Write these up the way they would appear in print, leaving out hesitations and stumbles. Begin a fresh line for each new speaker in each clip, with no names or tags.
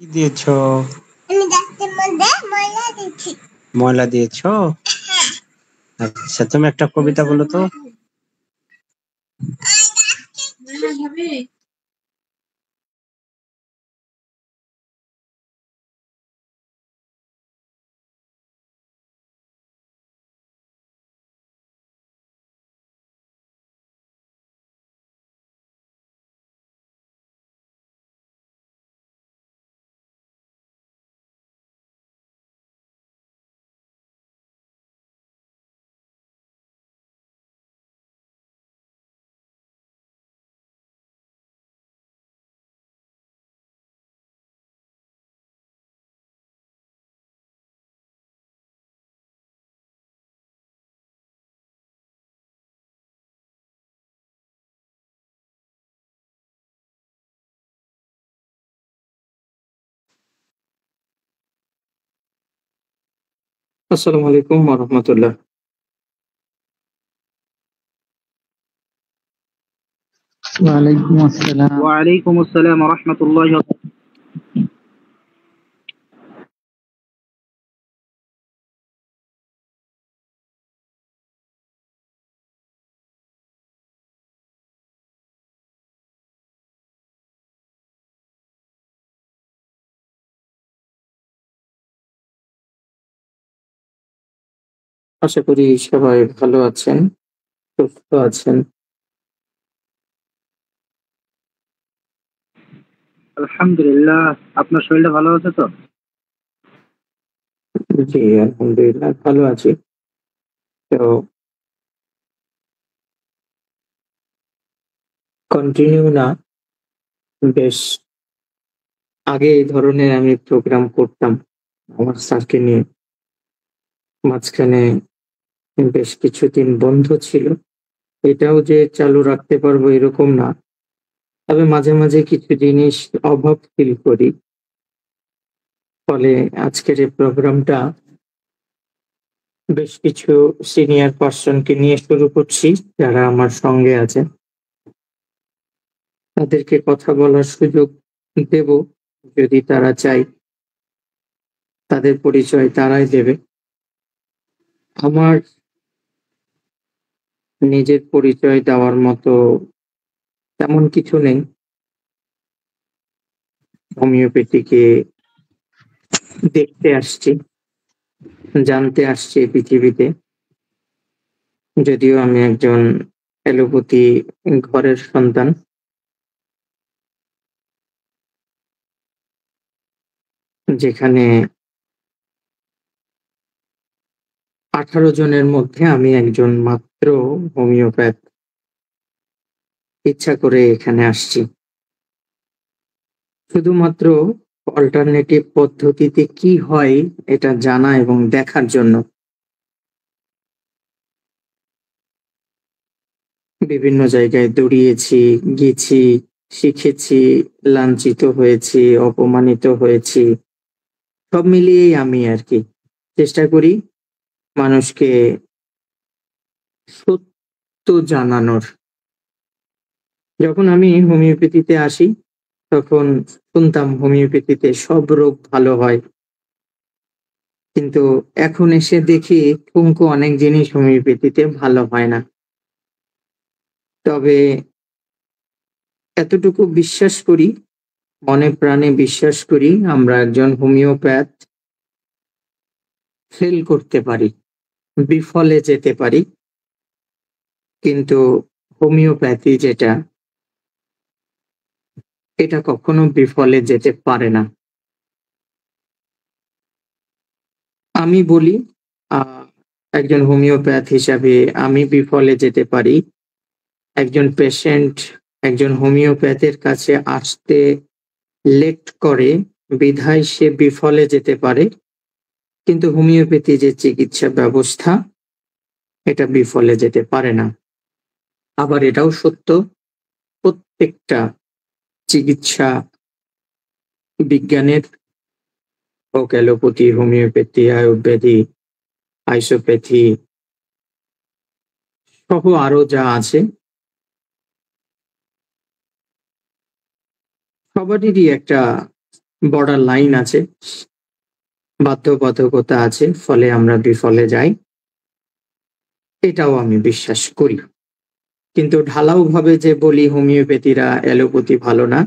কি দিয়েছো?
আমি ডাস্টের মধ্যে ময়লা দিয়েছি।
ময়লা দিয়েছো? আচ্ছা, তুমি একটা কবিতা বলো তো।
আসসালামু আলাইকুম ওয়া রাহমাতুল্লাহ।
ওয়ালাইকুম আসসালাম।
ওয়ালাইকুম আসসালাম ওয়া রাহমাতুল্লাহি ওয়া বারাকাতুহু।
আশা করি সবাই ভালো আছেন, সুস্থ আছেন।
আলহামদুলিল্লাহ, আপনার শরীরটা ভালো আছে তো?
জি, আলহামদুলিল্লাহ ভালো আছি। তো কন্টিনিউ না, বেশ আগে এই ধরনের আমি প্রোগ্রাম করতাম আমার স্যারকে নিয়ে। মাঝখানে বেশ কিছুদিন বন্ধ ছিল। এটাও যে চালু রাখতে পারবো এরকম না। তবে মাঝে, মাঝে কিছু জিনিস অভাব ফিল করি। ফলে আজকের এই প্রোগ্রামটা বেশ কিছু সিনিয়র পারসনকে নিয়ে শুরু করছি, যারা আমার সঙ্গে আছেন। তাদেরকে কথা বলার সুযোগ দেব, যদি তারা চায়। তাদের পরিচয় তারাই দেবে। আমার নিজের পরিচয় দেওয়ার মতো তেমন কিছু নেই। হোমিওপ্যাথিকে দেখতে আসছি, জানতে আসছি এই পৃথিবীতে। যদিও আমি একজন এলোপ্যাথি ঘরের সন্তান, যেখানে 18 জনের মধ্যে আমি একজন মাত্র হোমিওপ্যাথ। ইচ্ছা করে এখানে আসছি শুধুমাত্র অল্টারনেটিভ পদ্ধতিতে কি হয় এটা জানা এবং দেখার জন্য। বিভিন্ন জায়গায় দৌড়িয়েছি, গেছি, শিখেছি, লাঞ্ছিত হয়েছি, অপমানিত হয়েছি। সব মিলিয়েই আমি আরকি চেষ্টা করি মানুষকে সত্য জানানোর। যখন আমি হোমিওপ্যাথিতে আসি তখন শুনতাম হোমিওপ্যাথিতে সব রোগ ভালো হয়। কিন্তু এখন এসে দেখি ঠুনকো অনেক জিনিস হোমিওপ্যাথিতে ভালো হয় না। তবে এতটুকু বিশ্বাস করি, মনে প্রাণে বিশ্বাস করি, আমরা একজন হোমিওপ্যাথ ফেল করতে পারি, বিফলে যেতে পারি, কিন্তু হোমিওপ্যাথি যেটা, এটা কখনো বিফলে যেতে পারে না। আমি বলি একজন হোমিওপ্যাথ হিসাবে আমি বিফলে যেতে পারি। একজন পেশেন্ট একজন হোমিওপ্যাথের কাছে আসতে লেট করে বিধায় সে বিফলে যেতে পারে, কিন্তু হোমিওপ্যাথি যে চিকিৎসা ব্যবস্থা, এটা বিফলে যেতে পারে না। আবার এটাও সত্য, প্রত্যেকটা চিকিৎসা বিজ্ঞানের, হোক অ্যালোপ্যাথি, হোমিওপ্যাথি, আয়ুর্বেদি, আইসোপ্যাথি সহ আরো যা আছে, সবারই একটা বর্ডার লাইন আছে, বাধ্যবাধকতা আছে, ফলে আমরা বিফলে যাই, এটাও আমি বিশ্বাস করি। কিন্তু ঢালাও ভাবে যে বলি হোমিওপ্যাথিরা অ্যালোপ্যাথি ভালো না,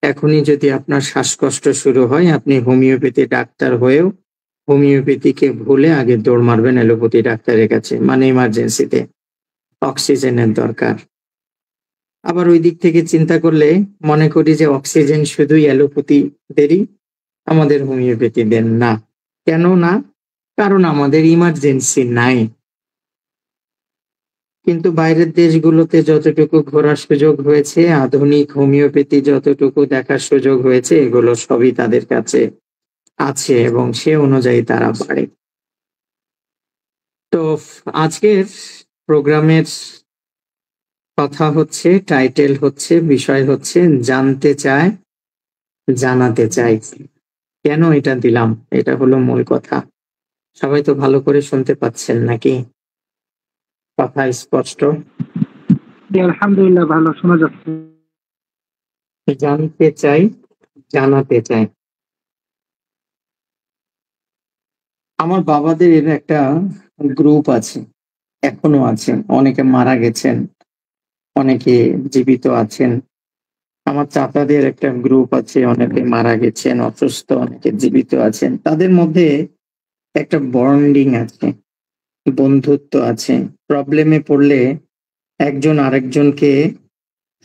এখনই যদি আপনার শ্বাসকষ্ট শুরু হয়, আপনি হোমিওপ্যাথি ডাক্তার হয়েও হোমিওপ্যাথিকে ভুলে আগে দৌড় মারবেন অ্যালোপ্যাথি ডাক্তারের কাছে, মানে ইমার্জেন্সিতে অক্সিজেনের দরকার। আবার ওই দিক থেকে চিন্তা করলে মনে করি যে অক্সিজেন শুধুই অ্যালোপ্যাথিদেরই, আমাদের হোমিওপ্যাথিদের না। কেন না? কারণ আমাদের ইমার্জেন্সি নাই। কিন্তু বাইরের দেশগুলোতে যতটুকু ঘোরার সুযোগ হয়েছে, আধুনিক হোমিওপ্যাথি যতটুকু দেখার সুযোগ হয়েছে, এগুলো সবই তাদের কাছে আছে এবং সে অনুযায়ী তারা পারে। তো আজকের প্রোগ্রামের কথা হচ্ছে, টাইটেল হচ্ছে, বিষয় হচ্ছে জানতে চায় জানাতে চাই। কেন এটা দিলাম, এটা হলো মূল কথা। সবাই তো ভালো করে শুনতে পাচ্ছেন নাকি? কথা স্পষ্ট?
জি, আলহামদুলিল্লাহ ভালো শোনা যাচ্ছে।
জানতে চাই জানাতে চাই। আমার বাবাদের এর একটা গ্রুপ আছে, এখনো আছে, অনেকে মারা গেছেন, অনেকে জীবিত আছেন। আমার চাচাদের একটা গ্রুপ আছে, অনেকে মারা গেছেন, অসুস্থ, অনেকে জীবিত আছেন। তাদের মধ্যে একটা বন্ডিং আছে, বন্ধুত্ব আছে। প্রবলেমে পড়লে একজন আরেকজনকে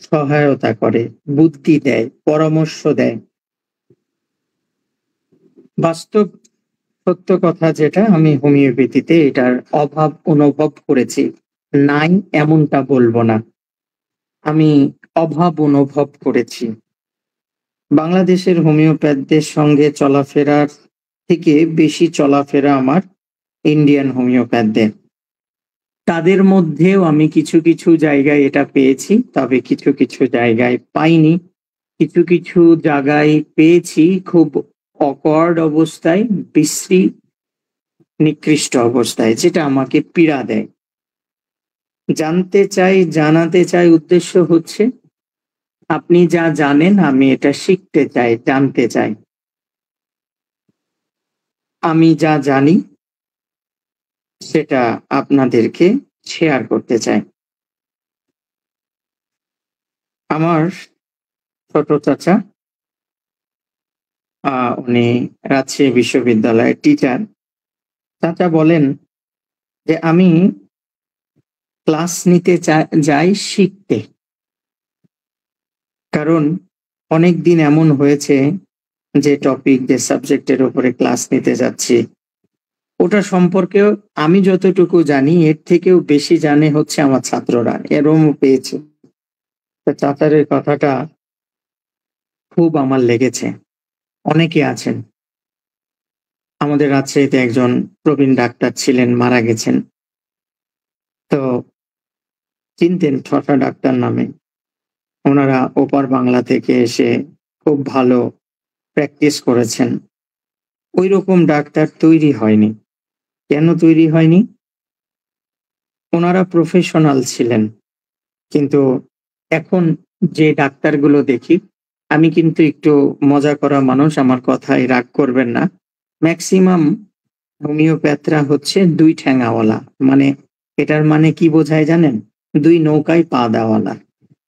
সহায়তা করে, বুদ্ধি দেয়, পরামর্শ দেয়। বাস্তব সত্য কথা যেটা, আমি হোমিওপ্যাথিতে এটার অভাব অনুভব করেছি। নাই এমনটা বলবো না, আমি অভাব অনুভব করেছি। বাংলাদেশের হোমিওপ্যাথদের সঙ্গে চলাফেরার থেকে বেশি চলাফেরা আমার ইন্ডিয়ান হোমিওপ্যাথদের। তাদের মধ্যেও আমি কিছু কিছু জায়গায় এটা পেয়েছি, তবে কিছু কিছু জায়গায় পাইনি। কিছু কিছু জায়গায় পেয়েছি খুব অকওয়ার্ড অবস্থায়, বিশ্রী নিকৃষ্ট অবস্থায়, যেটা আমাকে পীড়া দেয়। জানতে চাই জানাতে চাই উদ্দেশ্য হচ্ছে, আপনি যা জানেন আমি এটা শিখতে চাই, জানতে চাই। আমি যা জানি সেটা আপনাদেরকে শেয়ার করতে চাই। আমার ছোট চাচা, উনি রাজশাহী বিশ্ববিদ্যালয়ের টিচার। চাচা বলেন যে আমি ক্লাস নিতে যাই শিখতে, কারণ অনেকদিন এমন হয়েছে যে টপিক, যে সাবজেক্টের উপরে ক্লাস নিতে যাচ্ছি, ওটা সম্পর্কেও আমি যতটুকু জানি এর থেকেও বেশি জানে হচ্ছে আমার ছাত্ররা, এরমও পেয়েছে। চাচারের কথাটা খুব আমার লেগেছে। অনেকে আছেন, আমাদের রাজশাহীতে একজন প্রবীণ ডাক্তার ছিলেন, মারা গেছেন, তো চিনতেন ঠসা ডাক্তার নামে। ওনারা ওপার বাংলা থেকে এসে খুব ভালো প্র্যাকটিস করেছেন। ওই রকম ডাক্তার তৈরি হয়নি। কেন তৈরি হয়নি? ওনারা প্রফেশনাল ছিলেন। কিন্তু এখন যে ডাক্তারগুলো দেখি, আমি কিন্তু একটু মজা করা মানুষ, আমার কথায় রাগ করবেন না, ম্যাক্সিমাম হোমিওপ্যাথরা হচ্ছে দুই ঠ্যাঙাওয়ালা। মানে এটার মানে কি বোঝায় জানেন? দুই নৌকায় পা দেওয়ালা।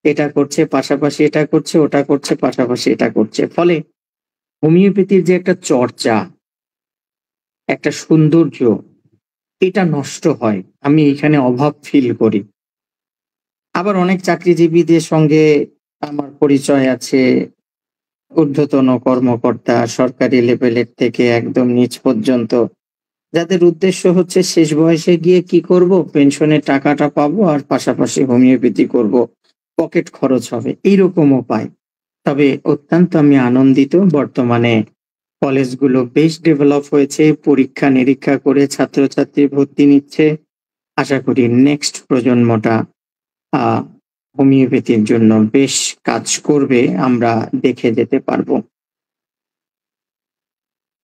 এটা করছে পাশাপাশি এটা করছে, ওটা করছে পাশাপাশি এটা করছে। ফলে হোমিওপ্যাথির যে একটা চর্চা, একটা সৌন্দর্য, এটা নষ্ট হয়। আমি এখানে অভাব ফিল করি। আবার অনেক চাকরিজীবীদের সঙ্গে আমার পরিচয় আছে, ঊর্ধ্বতন কর্মকর্তা, সরকারি লেভেলের থেকে একদম নিচ পর্যন্ত, যাদের উদ্দেশ্য হচ্ছে শেষ বয়সে গিয়ে কি করব, পেনশনের টাকাটা পাবো আর পাশাপাশি হোমিওপ্যাথি করব, পকেট খরচ হবে, এইরকমও পাই। তবে অত্যন্ত আমি আনন্দিত, বর্তমানে কলেজগুলো বেশ ডেভেলপ হয়েছে, পরীক্ষা নিরীক্ষা করে ছাত্রছাত্রী ভর্তি নিচ্ছে। আশা করি নেক্সট প্রজন্মটা হোমিওপ্যাথির জন্য বেশ কাজ করবে, আমরা দেখে যেতে পারবো।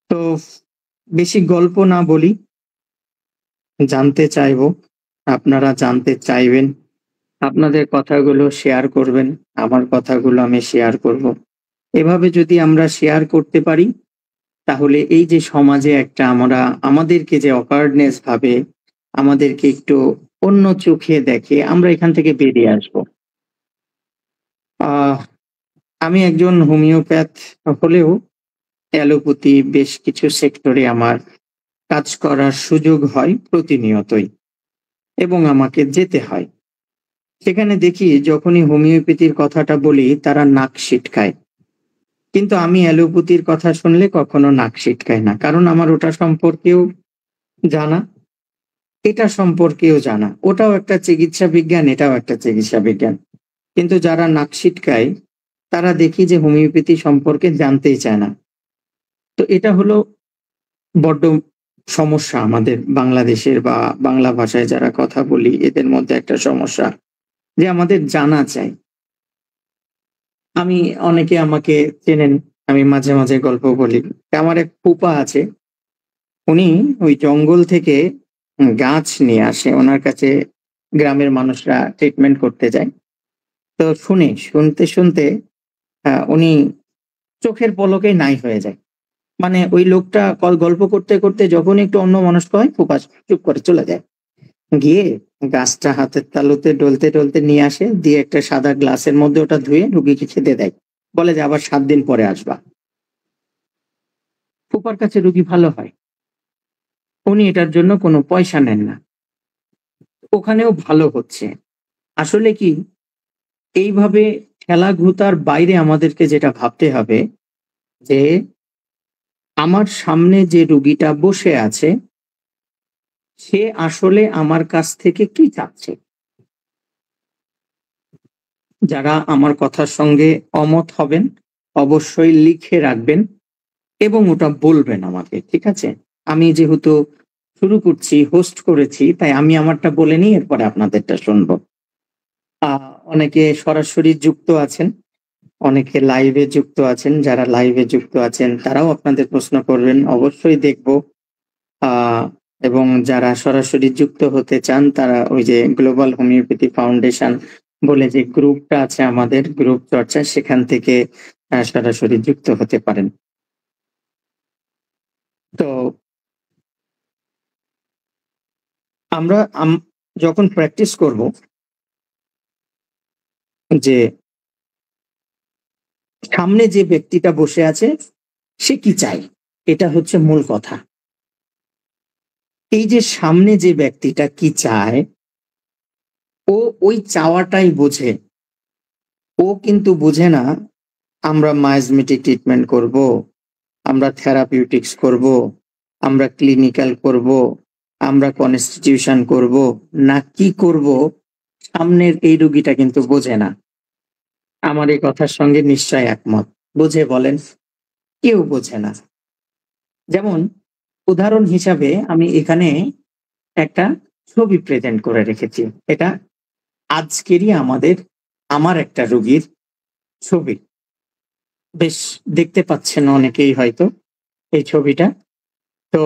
তো বেশি গল্প না বলি, জানতে চাইবো, আপনারা জানতে চাইবেন, আপনাদের কথাগুলো শেয়ার করবেন, আমার কথাগুলো আমি শেয়ার করব। এভাবে যদি আমরা শেয়ার করতে পারি, তাহলে এই যে সমাজে একটা আমাদেরকে যে অকার্ডনেস ভাবে, আমাদেরকে একটু অন্য চোখে দেখে, আমরা এখান থেকে বেরিয়ে আসবো। আমি একজন হোমিওপ্যাথ হলেও অ্যালোপ্যাথি বেশ কিছু সেক্টরে আমার কাজ করার সুযোগ হয় প্রতিনিয়তই, এবং আমাকে যেতে হয়। সেখানে দেখি যখনই হোমিওপ্যাথির কথাটা বলি তারা নাক সিটকায়, কিন্তু আমি অ্যালোপ্যাথির কথা শুনলে কখনো নাক সিটকায় না, কারণ আমার ওটা সম্পর্কেও জানা, এটা সম্পর্কেও জানা। ওটাও একটা চিকিৎসা বিজ্ঞান, এটাও একটা চিকিৎসা বিজ্ঞান। কিন্তু যারা নাক সিটকায় তারা দেখি যে হোমিওপ্যাথি সম্পর্কে জানতেই চায় না। তো এটা হলো বড্ড সমস্যা আমাদের বাংলাদেশের বা বাংলা ভাষায় যারা কথা বলি এদের মধ্যে একটা সমস্যা, যে আমাদের জানা চাই। অনেকে আমাকে চেনেন, আমি মাঝে মাঝে গল্প বলি। আমার এক ফুপা আছে, উনি ওই জঙ্গল থেকে গাছ নিয়ে আসে, ওনার কাছে গ্রামের মানুষরা ট্রিটমেন্ট করতে যায়। তো শুনতে শুনতে উনি চোখের পলকেই নাই হয়ে যায়। মানে ওই লোকটা গল্প করতে করতে যখন একটু অন্য মনস্ক হয়, ফুপা চুপ করে চলে যায়, গিয়ে গাছটা হাতের তালুতে ডলতে ডলতে নিয়ে আসে, দিয়ে একটা সাদা গ্লাসের মধ্যে ওটা ধুয়ে রুগীকে খেতে দেয়, বলে যে আবার 7 দিন পরে আসবা। ফুপার কাছে রুগী ভালো হয়, উনি এটার জন্য কোনো পয়সা নেন না, ওখানেও ভালো হচ্ছে। আসলে কি, এইভাবে খেলাধুলার বাইরে আমাদেরকে যেটা ভাবতে হবে, যে আমার সামনে যে রুগীটা বসে আছে সে আসলে আমার কাছ থেকে কি চাচ্ছে। যারা আমার কথার সঙ্গে অমত হবেন অবশ্যই লিখে রাখবেন এবং ওটা বলবেন আমাকে, ঠিক আছে? আমি যেহেতু শুরু করছি, হোস্ট করেছি, তাই আমি আমারটা বলে নিই, এরপরে আপনাদেরটা শুনবো। অনেকে সরাসরি যুক্ত আছেন, অনেকে লাইভে যুক্ত আছেন। যারা লাইভে যুক্ত আছেন তারাও আপনাদের প্রশ্ন করবেন, অবশ্যই দেখব। এবং যারা সরাসরি যুক্ত হতে চান তারা ওই যে গ্লোবাল হোমিওপ্যাথি ফাউন্ডেশন বলে যে গ্রুপটা আছে আমাদের, গ্রুপ চর্চা, সেখান থেকে সরাসরি যুক্ত হতে পারেন। তো আমরা যখন প্র্যাকটিস করব যে সামনে যে ব্যক্তিটা বসে আছে সে কি চায়, এটা হচ্ছে মূল কথা। এই যে সামনে যে ব্যক্তিটা কি চায়, ও ওই চাওয়াটাই বোঝে। ও কিন্তু বুঝে না আমরা মায়োজমেটিক ট্রিটমেন্ট করব, আমরা থেরাপিউটিক্স করব, আমরা ক্লিনিক্যাল করব, আমরা কনস্টিটিউশন করব, না কি করব, সামনের এই রোগীটা কিন্তু বোঝে না। আমার এই কথার সঙ্গে নিশ্চয় একমত। বুঝে বলেন? কেউ বোঝে না। যেমন উদাহরণ হিসাবে আমি এখানে একটা ছবি প্রেজেন্ট করে রেখেছি। এটা আজকেরই আমার একটা রোগীর ছবি। বেশ দেখতে পাচ্ছেন অনেকেই হয়তো এই ছবিটা। তো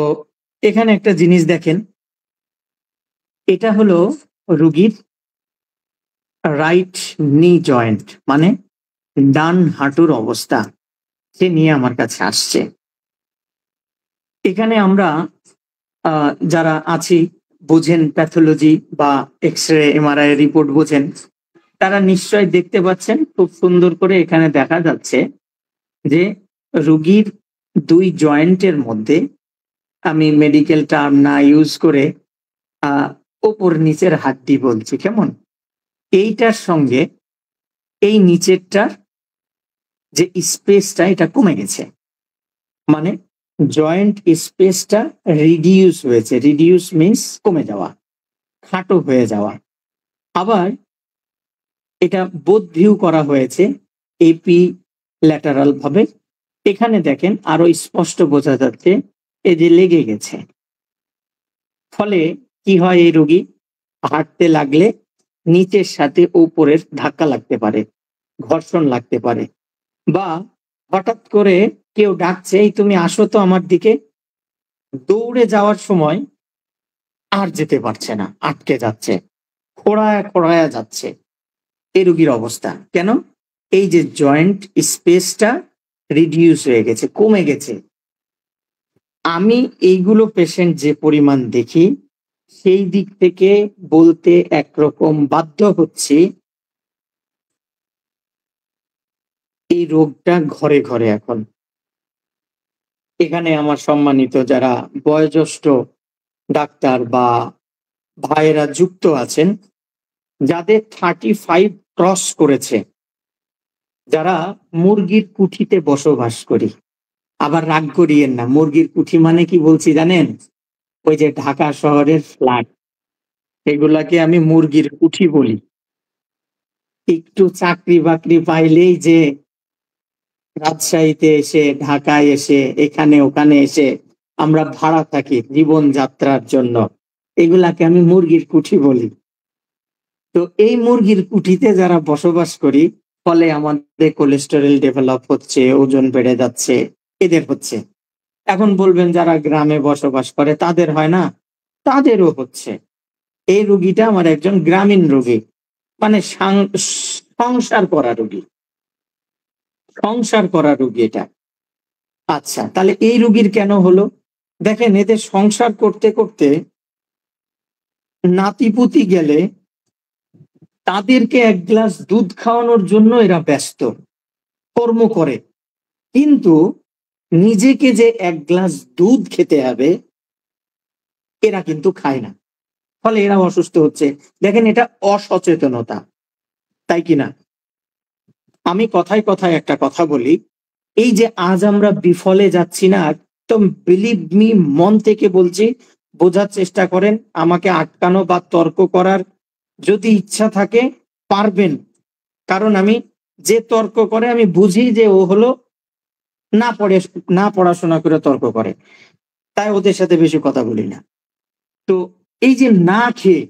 এখানে একটা জিনিস দেখেন, এটা হলো রোগীর রাইট নি জয়েন্ট, মানে ডান হাঁটুর অবস্থা, সে নিয়ে আমার কাছে আসছে। এখানে আমরা যারা আছি, বোঝেন প্যাথোলজি বা এক্সরে এমআরআই রিপোর্ট বোঝেন, তারা নিশ্চয় দেখতে পাচ্ছেন খুব সুন্দর করে এখানে দেখা যাচ্ছে যে রোগীর 2 জয়েন্টের মধ্যে, আমি মেডিকেল টার্ম না ইউজ করে ওপর নিচের হাড্ডি বলছি, কেমন, এইটার সঙ্গে এই নিচেরটার যে স্পেসটা এটা কমে গেছে, মানে জয়েন্ট স্পেসটা রিডিউস হয়েছে। রিডিউস মিন্স কমে যাওয়া, খাটো হয়ে যাওয়া। আবার এটা বোথ ভিউ করা হয়েছে এপি ল্যাটারাল ভাবে। এখানে দেখেন আরো স্পষ্ট বোঝা যাচ্ছে এই যে লেগে গেছে। ফলে কি হয়, এই রোগী হাঁটতে লাগলে নিচের সাথে উপরের ধাক্কা লাগতে পারে, ঘর্ষণ লাগতে পারে, বা হঠাৎ করে কেউ ডাকছে, এই তুমি আসো তো আমার দিকে, দৌড়ে যাওয়ার সময় আর যেতে পারছে না, আটকে যাচ্ছে, খোঁড়ায় খোঁড়ায় যাচ্ছে। এই রোগীর অবস্থা কেন? এই যে জয়েন্ট স্পেসটা রিডিউস হয়ে গেছে, কমে গেছে। আমি এইগুলো পেশেন্ট যে পরিমাণ দেখি, সেই দিক থেকে বলতে একরকম বাধ্য হচ্ছি এই রোগটা ঘরে ঘরে এখন। এখানে আমার সম্মানিত যারা বয়োজ্যেষ্ঠ ডাক্তার বা ভাইয়েরা যুক্ত আছেন, যাদের 35 ক্রস করেছে, যারা মুরগির কুঠিতে বসবাস করি। আবার রাগ করিয়েন না, মুরগির কুঠি মানে কি বলছি জানেন? ওই যে ঢাকা শহরের ফ্ল্যাট, এগুলাকে আমি মুরগির কুঠি বলি। একটু চাকরি বাকরি পাইলেই যে রাজশাহীতে এসে, ঢাকায় এসে, এখানে ওখানে এসে আমরা ভাড়া থাকি জীবন যাত্রার জন্য, এগুলাকে আমি মুরগির কুঠি বলি। তো এই মুরগির কুঠিতে যারা বসবাস করি, ফলে আমাদের কোলেস্টেরল ডেভেলপ হচ্ছে, ওজন বেড়ে যাচ্ছে, এদের হচ্ছে। এখন বলবেন যারা গ্রামে বসবাস করে তাদের হয় না? তাদেরও হচ্ছে। এই রোগীটা আমার একজন গ্রামীণ রোগী, মানে সংসার করা রোগী, সংসার করা রোগী এটা। আচ্ছা, তাহলে এই রোগীর কেন হলো? দেখেন, এদের সংসার করতে করতে নাতিপুতি গেলে তাদেরকে এক গ্লাস দুধ খাওয়ানোর জন্য এরা ব্যস্ত, কর্ম করে, কিন্তু নিজেকে যে এক গ্লাস দুধ খেতে হবে এরা কিন্তু খায় না, ফলে এরা অসুস্থ হচ্ছে। দেখেন, এটা অসচেতনতা, তাই কিনা? আমি কথায় কথায় একটা কথা বলি, এই যে আজ আমরা বিফলে যাচ্ছি না, একদম বিলিভ মি, মন থেকে বলছি, বোঝার চেষ্টা করেন। আমাকে আটকানো বা তর্ক করার যদি ইচ্ছা থাকে পারবেন, কারণ আমি যে তর্ক করে আমি বুঝি যে ও হলো না পড়াশোনা করে তর্ক করে, তাই ওদের সাথে বেশি কথা বলি না। তো এই যে না খেয়ে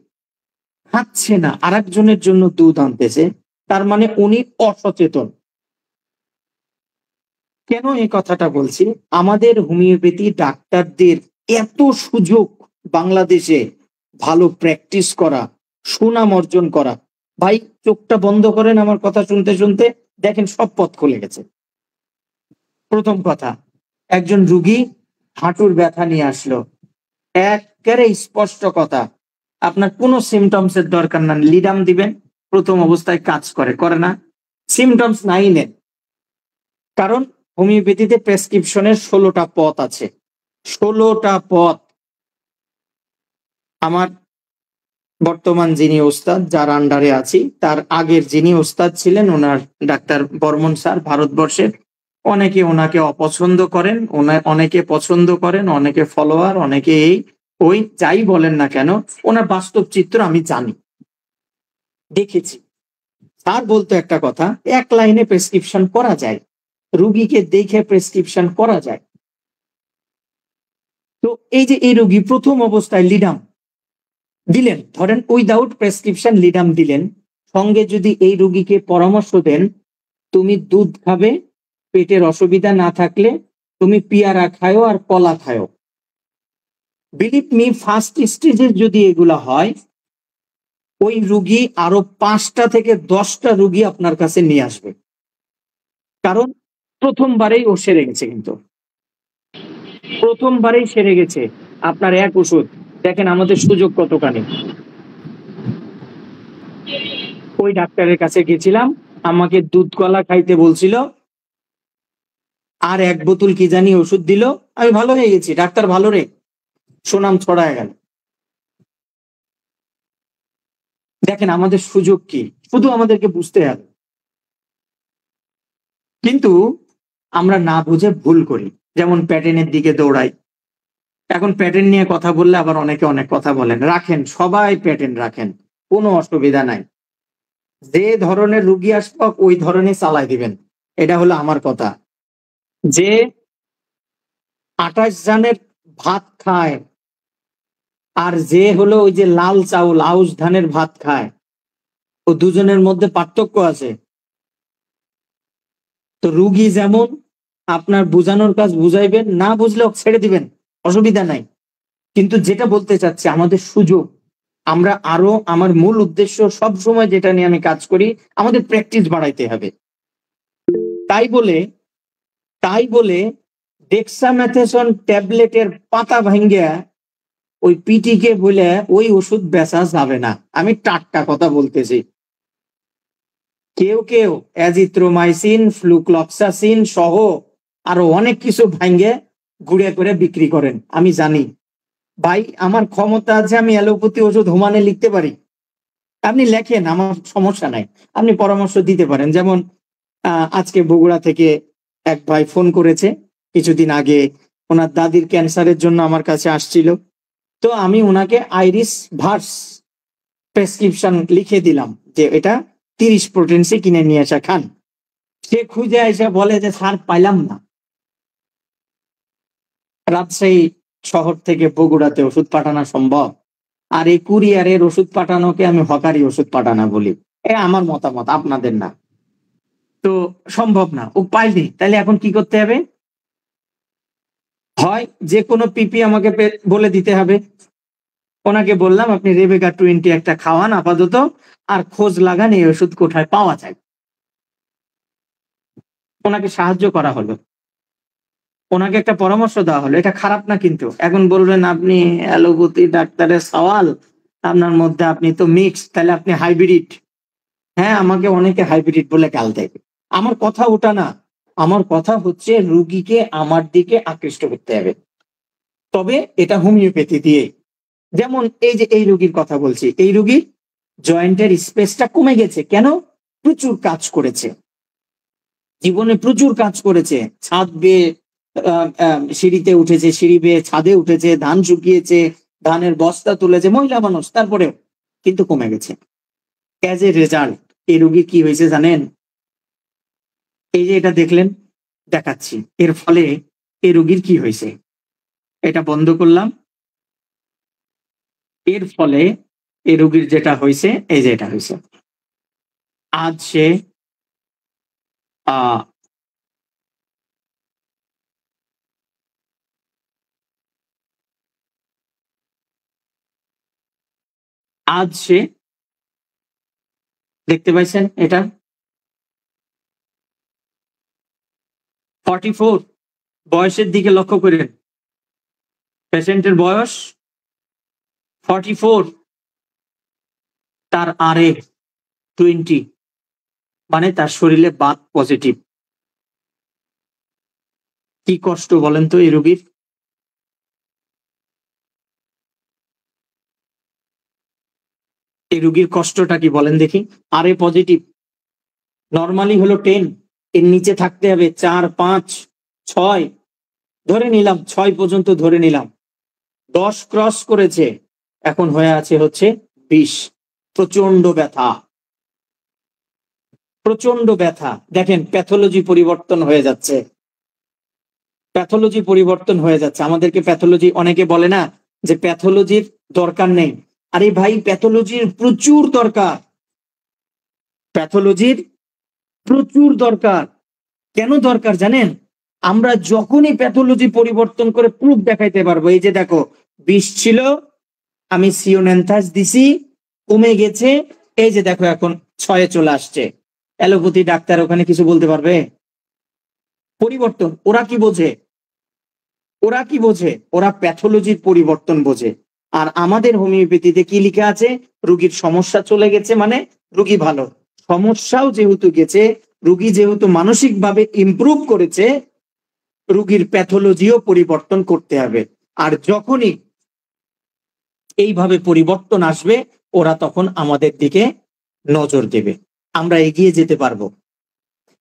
খাচ্ছে না, আর একজনের জন্য দুধ আনতেছে, তার মানে উনি অসচেতন। কেন এই কথাটা বলছি? আমাদের হোমিওপ্যাথি ডাক্তারদের এত সুযোগ বাংলাদেশে ভালো প্র্যাকটিস করা, সুনাম অর্জন করা। ভাই, চোখটা বন্ধ করেন আমার কথা শুনতে শুনতে, দেখেন সব পথ খুলে গেছে। প্রথম কথা, একজন রুগী হাঁটুর ব্যথা নিয়ে আসলো, একেবারে স্পষ্ট কথা, আপনার কোনো সিমটমস এর দরকার না, লিডাম দিবেন, প্রথম অবস্থায় কাজ করে না, সিমটমস নাই নেন। কারণ হোমিওপ্যাথিতে প্রেসক্রিপশনের 16টা পথ আছে, 16টা পথ। আমার বর্তমান যিনি ওস্তাদ, যার আন্ডারে আছি, তার আগের যিনি ওস্তাদ ছিলেন, ওনার ডাক্তার বর্মন স্যার, ভারতবর্ষের অনেকে ওনাকে অপছন্দ করেন, অনেকে পছন্দ করেন, অনেকে ফলোয়ার, অনেকে এই ওই যাই বলেন না কেন, ওনার বাস্তব চিত্র আমি জানি, দেখেছি। স্যার বলতো একটা কথা, এক লাইনে প্রেসক্রিপশন করা যায়, রুগীকে দেখে প্রেসক্রিপশন করা যায়। তো এই যে এই রুগী প্রথম অবস্থায় লিডাম দিলেন, ধরেন উইদাউট প্রেসক্রিপশন লিডাম দিলেন, সঙ্গে যদি এই রুগীকে পরামর্শ দেন তুমি দুধ খাবে, পেটের অসুবিধা না থাকলে তুমি পেয়ারা খায়ো আর কলা খায়ো, বিলিভ মি, ফার্স্ট স্টেজের যদি এগুলা হয়, ওই রুগী আরো 5টা থেকে 10টা রুগী আপনার কাছে নিয়ে আসবে। কারণ প্রথমবারেই ও সেরে গেছে, কিন্তু প্রথমবারেই সেরে গেছে আপনার এক ওষুধ। দেখেন আমাদের সুযোগ কতখানি। ওই ডাক্তারের কাছে গেছিলাম, আমাকে দুধ কলা খাইতে বলছিল, আর 1 বোতল কি জানি ওষুধ দিল, আমি ভালো হয়ে গেছি, ডাক্তার ভালো রে, সুনাম ছড়ায় গেল। দেখেন আমাদের সুযোগ কি, শুধু আমাদেরকে বুঝতে হবে। কিন্তু আমরা না বুঝে ভুল করি, যেমন প্যাটার্নের দিকে দৌড়াই। এখন প্যাটার্ন নিয়ে কথা বললে আবার অনেকে অনেক কথা বলেন, রাখেন, সবাই প্যাটার্ন রাখেন, কোনো অসুবিধা নাই, যে ধরনের রুগী আসবে ওই ধরনের চালাই দিবেন, এটা হলো আমার কথা। যে 28 জানের ভাত খায় আর যে হলো ওই যে লাল চাউল আউশ ধানের ভাত খায়, ও দুজনের মধ্যে পার্থক্য আছে। তো রুগী যেমন আপনার বুঝানোর কাজ বুঝাইবেন, না বুঝলেও ছেড়ে দিবেন, অসুবিধা নাই। কিন্তু যেটা বলতে চাচ্ছি, আমাদের সুযোগ, আমরা আরো, আমার মূল উদ্দেশ্য সব সময় যেটা নিয়ে আমি কাজ করি, আমাদের প্র্যাকটিস বাড়াইতে হবে। তাই বলে তাই বলে ডেক্সামেথেসন ট্যাবলেটের পাতা ভাঙ্গিয়া ওই পিটিকে বলে ওই ওষুধ বেচা যাবে না। আমি টাটকা কথা বলতেছি। কেউ কেউ অ্যাজিথ্রোমাইসিন, ফ্লুক্লক্সাসিন সহ আরো অনেক কিছু ভাঙ্গে গুঁড়ে করে বিক্রি করেন। আমি জানি ভাই, আমার ক্ষমতা আছে, আমি অ্যালোপ্যাথি ওষুধ হোমানে লিখতে পারি। আপনি লেখেন, আমার সমস্যা নাই, আপনি পরামর্শ দিতে পারেন। যেমন আজকে বগুড়া থেকে এক ভাই ফোন করেছে কিছুদিন আগে, ওনার দাদির ক্যান্সারের জন্য আমার কাছে আসছিল। তো আমি ওনাকে আইরিস ভার্স প্রেসক্রিপশন লিখে দিলাম যে এটা 30 পোটেন্সি কিনে নিয়ে এসে খান। সে খুঁজে এসে বলে যে স্যার পাইলাম না। রাজশাহী শহর থেকে বগুড়াতে ওষুধ পাঠানো সম্ভব? আর এই কুরিয়ারের ওষুধ পাঠানোকে আমি হকারি ওষুধ পাঠানো বলি। আমার মতামত, আপনাদের না। তো সম্ভব না, ও পাইনি। তাহলে এখন কি করতে হবে? হয় যে কোনো পিপি আমাকে বলে দিতে হবে। ওনাকে বললাম আপনি রেবেকা 20 একটা খাওয়ান আপাতত, আর খোঁজ লাগান এই ওষুধ কোথায় পাওয়া যায়। ওনাকে সাহায্য করা হলো, ওনাকে একটা পরামর্শ দেওয়া হলো। এটা খারাপ না কিন্তু। এখন বলবেন আপনি অ্যালোপ্যাথি ডাক্তারের সওয়াল, আপনার মধ্যে আপনি তো মিক্স, তাহলে আপনি হাইব্রিড। হ্যাঁ, আমাকে অনেকে হাইব্রিড বলে গাল দেয়। আমার কথা ওটা না, আমার কথা হচ্ছে রুগীকে আমার দিকে আকৃষ্ট করতে হবে, তবে এটা হোমিওপ্যাথি দিয়ে। যেমন এই যে এই রুগীর কথা বলছি, এই রুগীর জয়েন্টের স্পেসটা কমে গেছে। কেন? প্রচুর কাজ করেছে, জীবনে প্রচুর কাজ করেছে। ছাদ বেয়ে সিঁড়িতে উঠেছে, সিঁড়ি বেয়ে ছাদে উঠেছে, ধান শুকিয়েছে, ধানের বস্তা তুলেছে, মহিলা মানুষ, তারপরেও কিন্তু কমে গেছে। অ্যাজ এ রেজাল্ট এই রুগী কি হয়েছে জানেন? এই যে এটা দেখলেন, দেখাচ্ছি। এর ফলে এই রুগীর কি হয়েছে, এটা বন্ধ করলাম। এর ফলে এই রোগীর যেটা হয়েছে, এই যে এটা হয়েছে। আজ সে দেখতে পাইছেন এটা 44 বয়সের দিকে লক্ষ্য করেন। পেশেন্টের বয়স 44, তার আরে 20, মানে তার শরীরে বাত পজিটিভ। কি কষ্ট বলেন তো এই রোগীর। এই রোগীর কষ্টটা কি বলেন দেখি। আরে পজিটিভ, নর্মালি হলো 10, এর নিচে থাকতে হবে 4, 5, 6, ধরে নিলাম 6 পর্যন্ত ধরে নিলাম। 10 ক্রস করেছে, এখন হয়ে আছে হচ্ছে 20। প্রচন্ড ব্যথা, প্রচন্ড ব্যথা। দেখেন প্যাথোলজি পরিবর্তন হয়ে যাচ্ছে, প্যাথোলজি পরিবর্তন হয়ে যাচ্ছে। আমাদেরকে প্যাথোলজি, অনেকে বলে না যে প্যাথোলজির দরকার নেই। আরে ভাই, প্যাথোলজির প্রচুর দরকার, প্যাথোলজির প্রচুর দরকার। কেন দরকার জানেন? আমরা যখনই প্যাথোলজি পরিবর্তন করে প্রুফ দেখাইতে পারবো। এই যে দেখো, 20 ছিল, আমি সিওনেন্থাস দিছি, কমে গেছে, এই যে দেখো এখন 6 চলে আসছে। অ্যালোপ্যাথি ডাক্তার ওখানে কিছু বলতে পারবে? পরিবর্তন ওরা কি বোঝে? ওরা কি বোঝে? ওরা প্যাথোলজির পরিবর্তন বোঝে। আর আমাদের হোমিওপ্যাথিতে কি লেখা আছে? রোগীর সমস্যা চলে গেছে মানে রোগী ভালো। সমস্যাও যেহেতু গেছে, রোগী যেহেতু মানসিকভাবে ইমপ্রুভ করেছে, রোগীর প্যাথোলজিও পরিবর্তন করতে হবে। আর যখনই এইভাবে পরিবর্তন আসবে, ওরা তখন আমাদের দিকে নজর দেবে, আমরা এগিয়ে যেতে পারবো।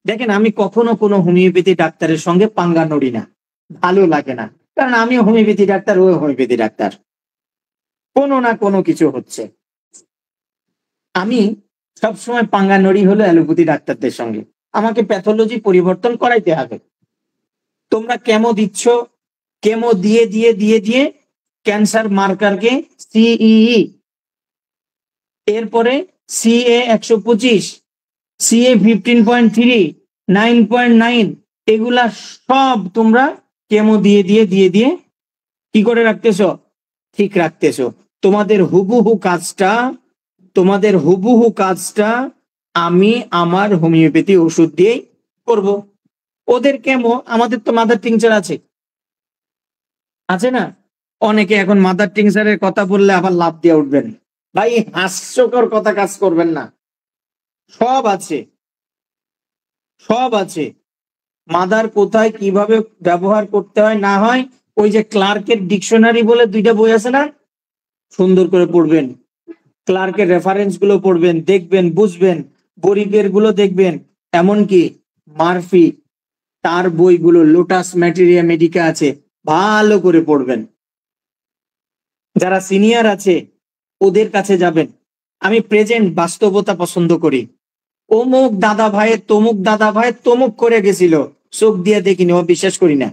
দেখেন, আমি কখনো কোনো হোমিওপ্যাথি ডাক্তারের সঙ্গে পাঙ্গা নড়ি না, ভালো লাগে না। কারণ আমি হোমিওপ্যাথি ডাক্তার, ও হোমিওপ্যাথি ডাক্তার, কোনো না কোনো কিছু হচ্ছে। আমি সবসময় পাঙ্গা নড়ি হলো অ্যালোপ্যাথি ডাক্তারদের সঙ্গে। আমাকে প্যাথোলজি পরিবর্তন করাইতে হবে। তোমরা কেমো দিচ্ছ, কেমো দিয়ে দিয়ে দিয়ে দিয়ে ক্যান্সার মার্কারকে সিইই, এরপরে CA 125, CA 15.3, 9.9, এগুলা সব তোমরা কেমো দিয়ে দিয়ে দিয়ে দিয়ে কি করে রাখতেছো? ঠিক রাখতেছো। তোমাদের হুবহু কাজটা আমি আমার হোমিওপ্যাথি ওষুধ দিয়েই করব। ওদের কেমো, আমাদের তো মাদার টিংচার আছে না? অনেকে এখন মাদার টিংচারের কথা বললে আবার লাভ দিয়ে উঠবেন। ভাই হাস্যকর কথা কাজ করবেন না, সব আছে, সব আছে। মাদার কোথায় কিভাবে ব্যবহার করতে হয় না হয়, ওই যে ক্লার্কের ডিকশনারি বলে 2টা বই আছে না, সুন্দর করে পড়বেন, ক্লার্কের রেফারেন্স গুলো পড়বেন, দেখবেন, বুঝবেন, বরিকের গুলো দেখবেন, এমনকি মার্ফি তার বইগুলো লোটাস ম্যাটেরিয়া মেডিকা আছে, ভালো করে পড়বেন। যারা সিনিয়র আছে ওদের কাছে যাবেন। আমি প্রেজেন্ট বাস্তবতা পছন্দ করি। অমুক দাদা ভাইয়ের তমুক দাদা ভাইয়ের তমুক করে গেছিল, চোখ দিয়ে দেখিনি, ও বিশ্বাস করি না।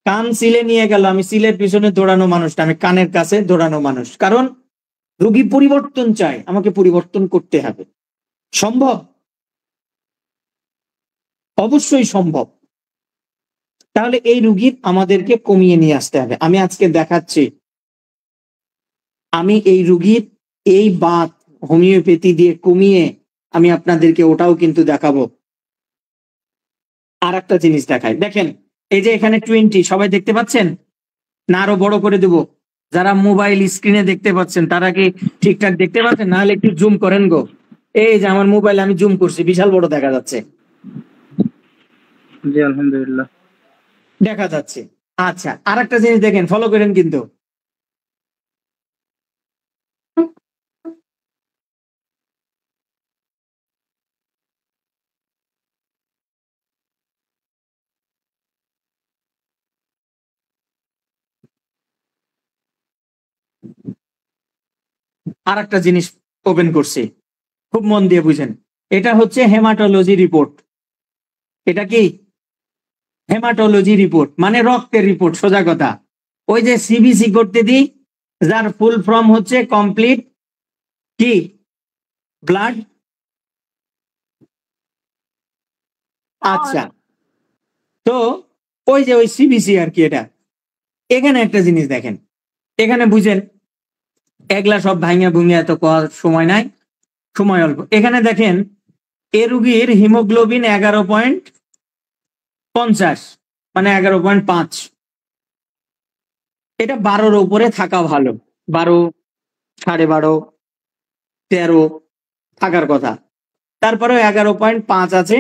কান সিলে নিয়ে গেল, আমি সিলের পিছনে দৌড়ানো মানুষটা, আমি কানের কাছে দৌড়ানো মানুষ। কারণ রোগী পরিবর্তন চায়, আমাকে পরিবর্তন করতে হবে। সম্ভব? অবশ্যই সম্ভব। তাহলে এই রোগীর আমাদেরকে কমিয়ে নিয়ে আসতে হবে। আমি আজকে দেখাচ্ছি, আমি এই রোগীর এই বাত হোমিওপ্যাথি দিয়ে কমিয়ে আমি আপনাদেরকে ওটাও কিন্তু দেখাবো। আর একটা জিনিস দেখাই, দেখেন এই যে এখানে 20, সবাই দেখতে পাচ্ছেন না? আরো বড় করে দেবো। যারা মোবাইল স্ক্রিনে দেখতে পাচ্ছেন তারা কি ঠিকঠাক দেখতে পাচ্ছেন? নাহলে একটু জুম করেন গো। এই যে আমার মোবাইল আমি জুম করছি, বিশাল বড় দেখা যাচ্ছে।
জি আলহামদুলিল্লাহ
দেখা যাচ্ছে। আচ্ছা, আর একটা জিনিস দেখেন, ফলো করেন কিন্তু। আর একটা জিনিস ওপেন করছি, খুব মন দিয়ে বুঝেন। এটা হচ্ছে হেমাটোলজি রিপোর্ট। এটা কি হেমাটোলজি রিপোর্ট? মানে রক্তের রিপোর্ট, সোজা কথা। ওই যে সিবিসি করতে দিই, যার ফুল ফর্ম হচ্ছে কমপ্লিট কি ব্লাড। আচ্ছা, তো ওই যে ওই সিবিসি আর কি। এটা এখানে একটা জিনিস দেখেন, এখানে বুঝেন, এগুলা সব ভাঙিয়া ভুঙিয়া এত সময় নাই, সময় অল্প। এখানে দেখেন এ রুগীর হিমোগ্লোবিন 11.50, মানে 11.5। এটা 12-র উপরে থাকা ভালো, 12, 12.5, 13 থাকার কথা। তারপরেও 11.5 আছে।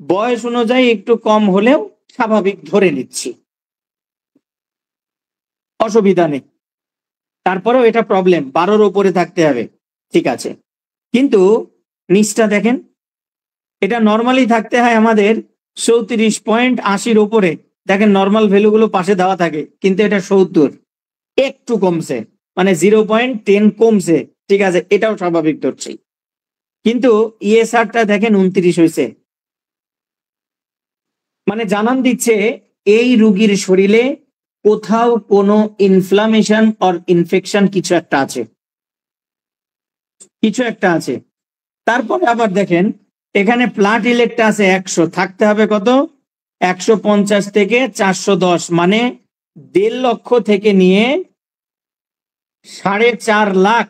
বয়স অনুযায়ী একটু কম হলেও স্বাভাবিক ধরে নিচ্ছি, অসুবিধা নেই। তারপরেও এটা প্রবলেম, 12-র উপরে থাকতে হবে, ঠিক আছে। কিন্তু নিচটা দেখেন, এটা নর্মালি থাকতে হয় আমাদের 34.80-র উপরে। দেখেন নর্মাল ভ্যালুগুলো পাশে দেওয়া থাকে, কিন্তু এটা 70, একটু কমছে, মানে 0.10 কমছে, ঠিক আছে, এটাও স্বাভাবিক ধরছি। কিন্তু ইএসআরটা দেখেন 29 হয়েছে, মানে জানান দিচ্ছে এই রোগীর শরীরে কোথাও কোনো ইনফ্লামেশন অর ইনফেকশন কিছু একটা আছে, কিছু একটা আছে। তারপরে আবার দেখেন এখানে প্লাটিলেট আছে 100, থাকতে হবে কত? 150 থেকে 410, মানে 1.5 লক্ষ থেকে নিয়ে 4.5 লাখ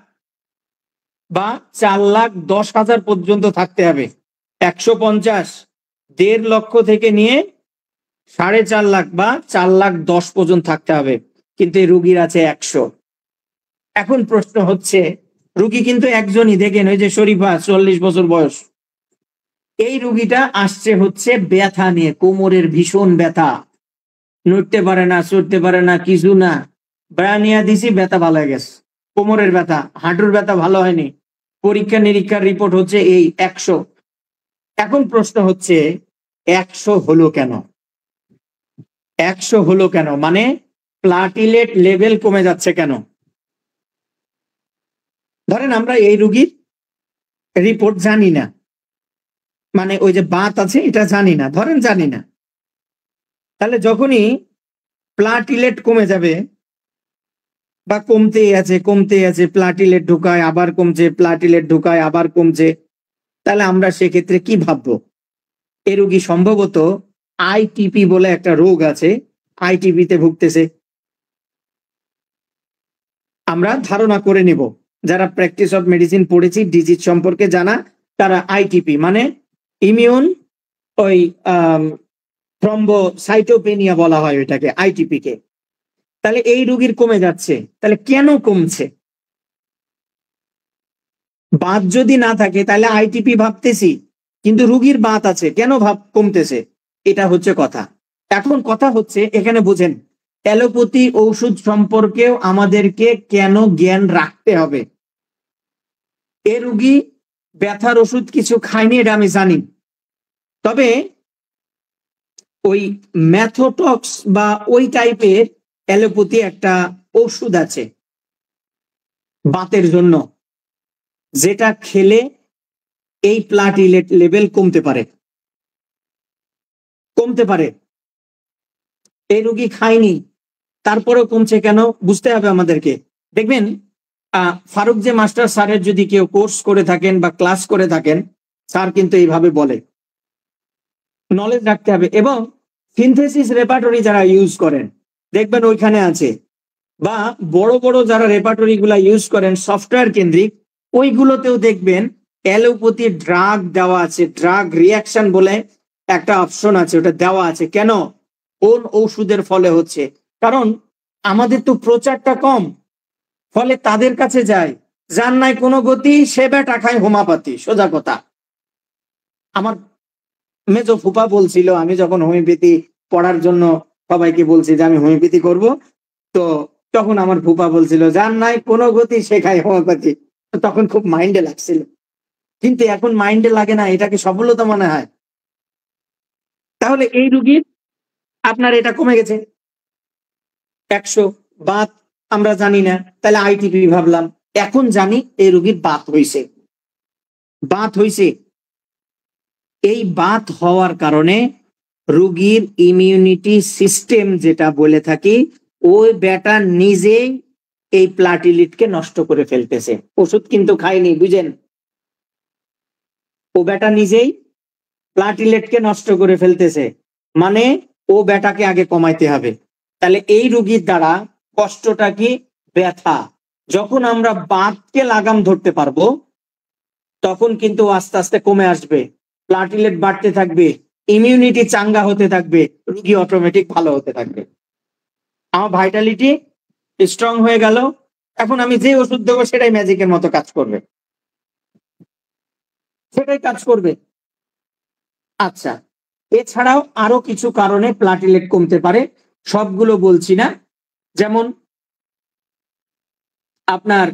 বা 4,10,000 পর্যন্ত থাকতে হবে। 150, 1.5 লক্ষ থেকে নিয়ে 4.5 লাখ বা 4,10,000 পর্যন্ত থাকতে হবে, কিন্তু এই রুগীর আছে 100। এখন প্রশ্ন হচ্ছে, রুগী কিন্তু একজনই, দেখেন ওই যে শরীফা, 40 বছর বয়স। এই রুগীটা আসছে হচ্ছে ব্যথা নিয়ে, কোমরের ভীষণ ব্যথা, নড়তে পারে না, চড়তে পারে না, কিছু না। ব্রানিয়া দিছি, ব্যথা ভালো হয়ে গেছে। কোমরের ব্যথা, হাঁটুর ব্যথা ভালো হয়নি, পরীক্ষা নিরীক্ষার রিপোর্ট হচ্ছে এই 100। এখন প্রশ্ন হচ্ছে 100 হলো কেন? 100 হলো কেন, মানে প্লাটিলেট লেভেল কমে যাচ্ছে কেন? ধরেন আমরা এই রুগীর রিপোর্ট জানি না, মানে ওই যে বাত আছে এটা জানি না, ধরেন জানি না। তাহলে যখনই প্লাটিলেট কমে যাবে বা কমতেই আছে, প্লাটিলেট ঢুকায় আবার কমছে, প্লাটিলেট ঢুকায় আবার কমছে, তাহলে আমরা সেক্ষেত্রে কি ভাববো? এ রোগী সম্ভবত আইটিপি বলে একটা রোগ আছে, আইটিপিতে ভুগতেছে। আমরা ধারণা করে নিব, যারা প্র্যাকটিস অফ মেডিসিন পড়েছি, ডিজিজ সম্পর্কে জানা, তারা আইটিপি মানে ইমিউন ওই থ্রম্বোসাইটোপেনিয়া বলা হয় ওইটাকে, আইটিপি কে। তাহলে এই রোগীর কমে যাচ্ছে, তাহলে কেন কমছে? বাত যদি না থাকে তাহলে আইটিপি ভাবতেছি, কিন্তু রোগীর বাত আছে, কেন কমতেছে? এটা হচ্ছে কথা। এখন কথা হচ্ছে এখানে বুঝেন, অ্যালোপ্যাথি ঔষধ সম্পর্কেও আমাদেরকে কেন জ্ঞান রাখতে হবে। এ রোগী ব্যথার ওষুধ কিছু খায়নি, এটা আমি জানি, তবে ওই ম্যাথোটক্স বা ওই টাইপের অ্যালোপ্যাথি একটা ওষুধ আছে বাতের জন্য, যেটা খেলে এই প্লাটিলেট লেভেল কমতে পারে। এই রোগী খায়নি, তারপরেও কমছে কেন বুঝতে হবে আমাদেরকে। দেখবেন ফারুক যে মাস্টার স্যারের যদি কেউ কোর্স করে থাকেন বা ক্লাস করে থাকেন, স্যার কিন্তু এইভাবে বলে, নলেজ রাখতে হবে। এবং সিনথেসিস রেপার্টরি যারা ইউজ করেন দেখবেন ওইখানে আছে, বা বড় বড় যারা রেপার্টরি গুলা ইউজ করেন সফটওয়্যার কেন্দ্রিক, ওইগুলোতেও দেখবেন অ্যালোপ্যাথি ড্রাগ দেওয়া আছে, ড্রাগ রিয়াকশন বলে একটা অপশন আছে, ওটা দেওয়া আছে। কেন? কোন ঔষধের ফলে হচ্ছে? কারণ আমাদের তো প্রচারটা কম, ফলে তাদের কাছে যায়, যার নাই কোনো গতি সে বেটা খায় হোমিওপ্যাথি। সোজা কথা। আমার মেজো ফুপা বলছিল, আমি যখন হোমিওপ্যাথি পড়ার জন্য সবাইকে বলছি যে আমি হোমিওপ্যাথি করব, তো তখন আমার ফুপা বলছিল যার নাই কোনো গতি সে খায় হোমিওপ্যাথি। তখন খুব মাইন্ডে লাগছিল, কিন্তু এখন মাইন্ডে লাগে না, এটাকে সফলতা মনে হয়। তাহলে এই রোগীর আপনার এটা কমে গেছে 100, বাত আমরা জানি না, তাহলে আইটিপি ভাবলাম, এখন জানি এই রোগীর বাত হইছে। এই বাত হওয়ার কারণে রোগীর ইমিউনিটি সিস্টেম যেটা বলে থাকি, ওই ব্যাটা নিজেই এই প্লাটিলিটকে নষ্ট করে ফেলতেছে। ওষুধ কিন্তু খায়নি, বুঝেন? ও ব্যাটা নিজেই প্লাটিলেটকে নষ্ট করে ফেলতেছে, মানে ও ব্যাটাকে আগে কমাইতে হবে। তাহলে এই রোগীর দ্বারা কষ্টটা কি? ব্যথা। যখন আমরা বাতকে লাগাম ধরতে পারবো তখন কিন্তু আস্তে আস্তে কমে আসবে, প্লাটিলেট বাড়তে থাকবে, ইমিউনিটি চাঙ্গা হতে থাকবে, রোগী অটোমেটিক ভালো হতে থাকবে, আমার ভাইটালিটি স্ট্রং হয়ে গেল। এখন আমি যে ওষুধ দেবো সেটাই ম্যাজিকের মতো কাজ করবে। আচ্ছা, এছাড়াও আরো কিছু কারণে প্লাটিলেট কমতে পারে, সবগুলো বলছি না। যেমন আপনার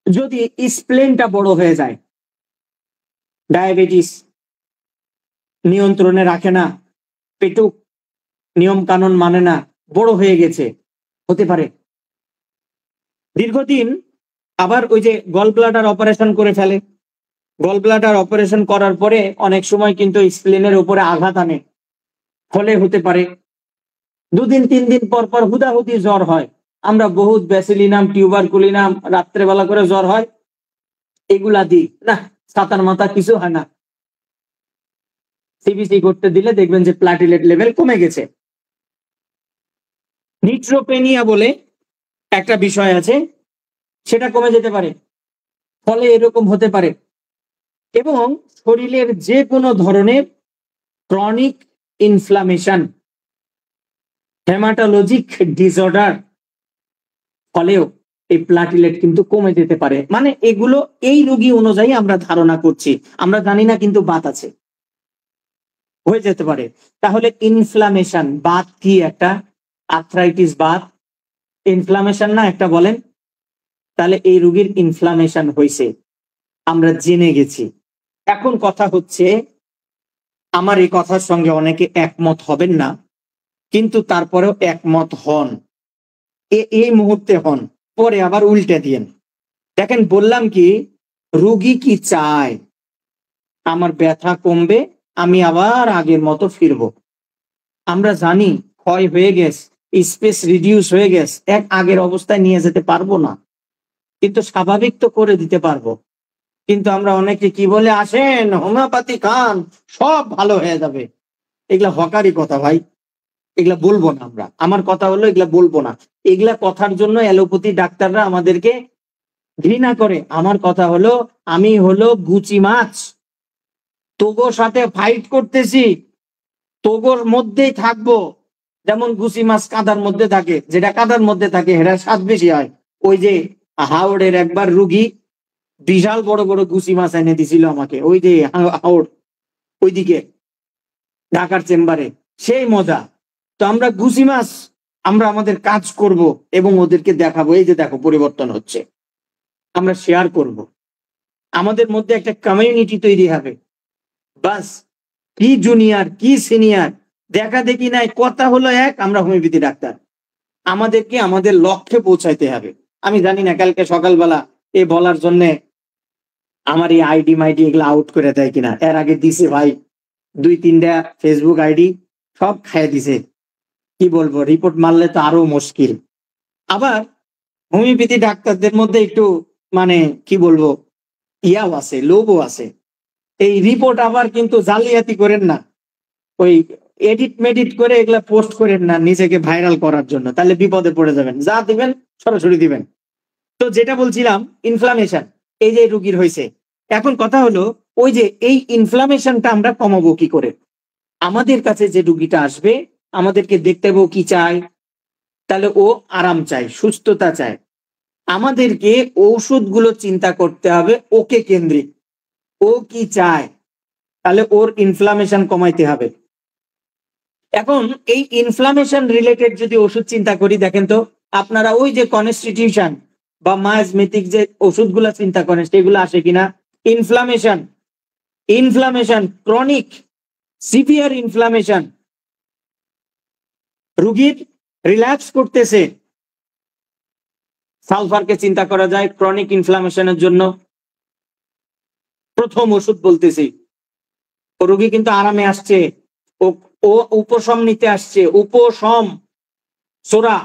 যদি স্প্লেনটা বড় হয়ে যায়, ডায়াবেটিস নিয়ন্ত্রণে রাখে না, পেটুক নিয়ম কানুন মানে না, বড় হয়ে গেছে, হতে পারে। দীর্ঘদিন আবার ওই যে গল ব্লাডার অপারেশন করে ফেলে, গল ব্লাডার অপারেশন করার পরে অনেক সময় কিন্তু স্প্লেনের উপরে আঘাত আনে, ফলে হতে পারে। 2 দিন 3 দিন পর পর হুদাহুদি জ্বর হয়, আমরা বহুত ব্যাসিলিনাম টিউবারকুলিনাম রাত্রেবেলা করে জ্বর হয়, এগুলা দিই না, সাতার মাথা কিছু হয় না। সিবিসি করতে দিলে দেখবেন যে প্লাটিলেট লেভেল কমে গেছে। নিউট্রোপেনিয়া বলে একটা বিষয় আছে, সেটা কমে যেতে পারে, ফলে এরকম হতে পারে। এবং শরীরের যে কোনো ধরনের ক্রনিক ইনফ্লামেশন, হেমাটোলজিক ডিসঅর্ডার ফলেও এই প্লাটিলেট কিন্তু কমে যেতে পারে। মানে এগুলো এই রোগী অনুযায়ী আমরা ধারণা করছি, আমরা জানি না কিন্তু বাত আছে, হয়ে যেতে পারে। তাহলে ইনফ্লামেশন, বাত কি? একটা আর্থ্রাইটিস বাত ইনফ্লামেশন না একটা, বলেন? তাহলে এই রোগীর ইনফ্লামেশন হয়েছে, আমরা জেনে গেছি। এখন কথা হচ্ছে, আমার এই কথার সঙ্গে অনেকে একমত হবেন না, কিন্তু তারপরেও একমত হন, এই মুহূর্তে হন, পরে আবার উল্টে দিয়েন। দেখেন, বললাম কি, রোগী কি চায়? আমার ব্যথা কমবে, আমি আবার আগের মতো ফিরবো। আমরা জানি ক্ষয় হয়ে গেছে, স্পেস রিডিউস হয়ে গেছে, এক আগের অবস্থায় নিয়ে যেতে পারবো না, কিন্তু স্বাভাবিক তো করে দিতে পারবো। কিন্তু আমরা অনেকে কি বলে, আসেন হোমিওপ্যাথি খান সব ভালো হয়ে যাবে। এগুলা হকারি কথা ভাই, এগুলা বলবো না আমরা। আমার কথা হলো এগুলা বলবো না। এগুলা কথার জন্য অ্যালোপ্যাথি ডাক্তাররা আমাদেরকে
ঘৃণা করে। আমার কথা হলো, আমি হলো গুচি মাছ, তোগোর সাথে ফাইট করতেছি, তোগোর মধ্যেই থাকবো। যেমন গুচি মাছ কাদার মধ্যে থাকে, যেটা কাদার মধ্যে থাকে সেটা স্বাদ বেশি হয়। ওই যে হাওড়ের একবার রুগী বিশাল বড় বড় গুচি মাছ এনে দিছিল আমাকে, ওই যে হাওড় ওইদিকে ঢাকার চেম্বারে, সেই মজা। তো আমরা গুচি মাছ, আমরা আমাদের কাজ করব এবং ওদেরকে দেখাবো, এই যে দেখো পরিবর্তন হচ্ছে, আমরা শেয়ার করব, আমাদের মধ্যে একটা কমিউনিটি তৈরি হবে। বাস, কি জুনিয়র কি সিনিয়র দেখা দেখি নাই, কথা হলো এক, আমরা হোমিওপ্যাথি ডাক্তার, আমাদেরকে আমাদের লক্ষ্যে পৌঁছাইতে হবে। আমি জানি না কালকে সকালবেলা এ বলার জন্য আমার এই আইডি মাইডি এগুলো আউট করে দেয় কিনা। এর আগে দিছে ভাই 2-3টা ফেসবুক আইডি, সব খাইয়ে দিছে। কি বলবো, রিপোর্ট মারলে তো আরো মুশকিল। আবার হোমিওপ্যাথি ডাক্তারদের মধ্যে একটু মানে কি বলবো, ইয়াও আছে, লোভও আছে। এই রিপোর্ট আবার কিন্তু জালিয়াতি করেন না, ওই এডিট মেডিট করে এগুলা পোস্ট করেন না নিজেকে ভাইরাল করার জন্য, তাহলে বিপদে পড়ে যাবেন। যা দিবেন সরাসরি দিবেন। তো যেটা বলছিলাম, ইনফ্লামেশন এই যে রুগীর হয়েছে, এখন কথা হলো ওই যে এই ইনফ্লামেশনটা আমরা কমাবো কি করে। আমাদের কাছে যে রুগীটা আসবে, আমাদেরকে দেখতে হবে ও কি চায়, তাহলে ও আরাম চায়, সুস্থতা চায়। আমাদেরকে ঔষধগুলো চিন্তা করতে হবে ওকে কেন্দ্রিক, ও কি চায়, তাহলে ওর ইনফ্লামেশন কমাইতে হবে। এখন এই ইনফ্লামেশন রিলেটেড যদি ওষুধ চিন্তা করি, দেখেন তো আপনারা ওই যে কনস্টিটিউশন বা মায়াজমেটিক যে ওষুধগুলো চিন্তা করেন সেগুলো আসে কিনা। Inflammation, inflammation chronic severe inflammation, রুগীর রিল্যাক্স করতেছে, সালফারকে চিন্তা করা যায় ক্রনিক ইনফ্লামেশনের জন্য। প্রথম ওষুধ বলতেছি, ও রুগী কিন্তু আরামে আসছে, ও উপশম নিতে আসছে, উপশম সোরা।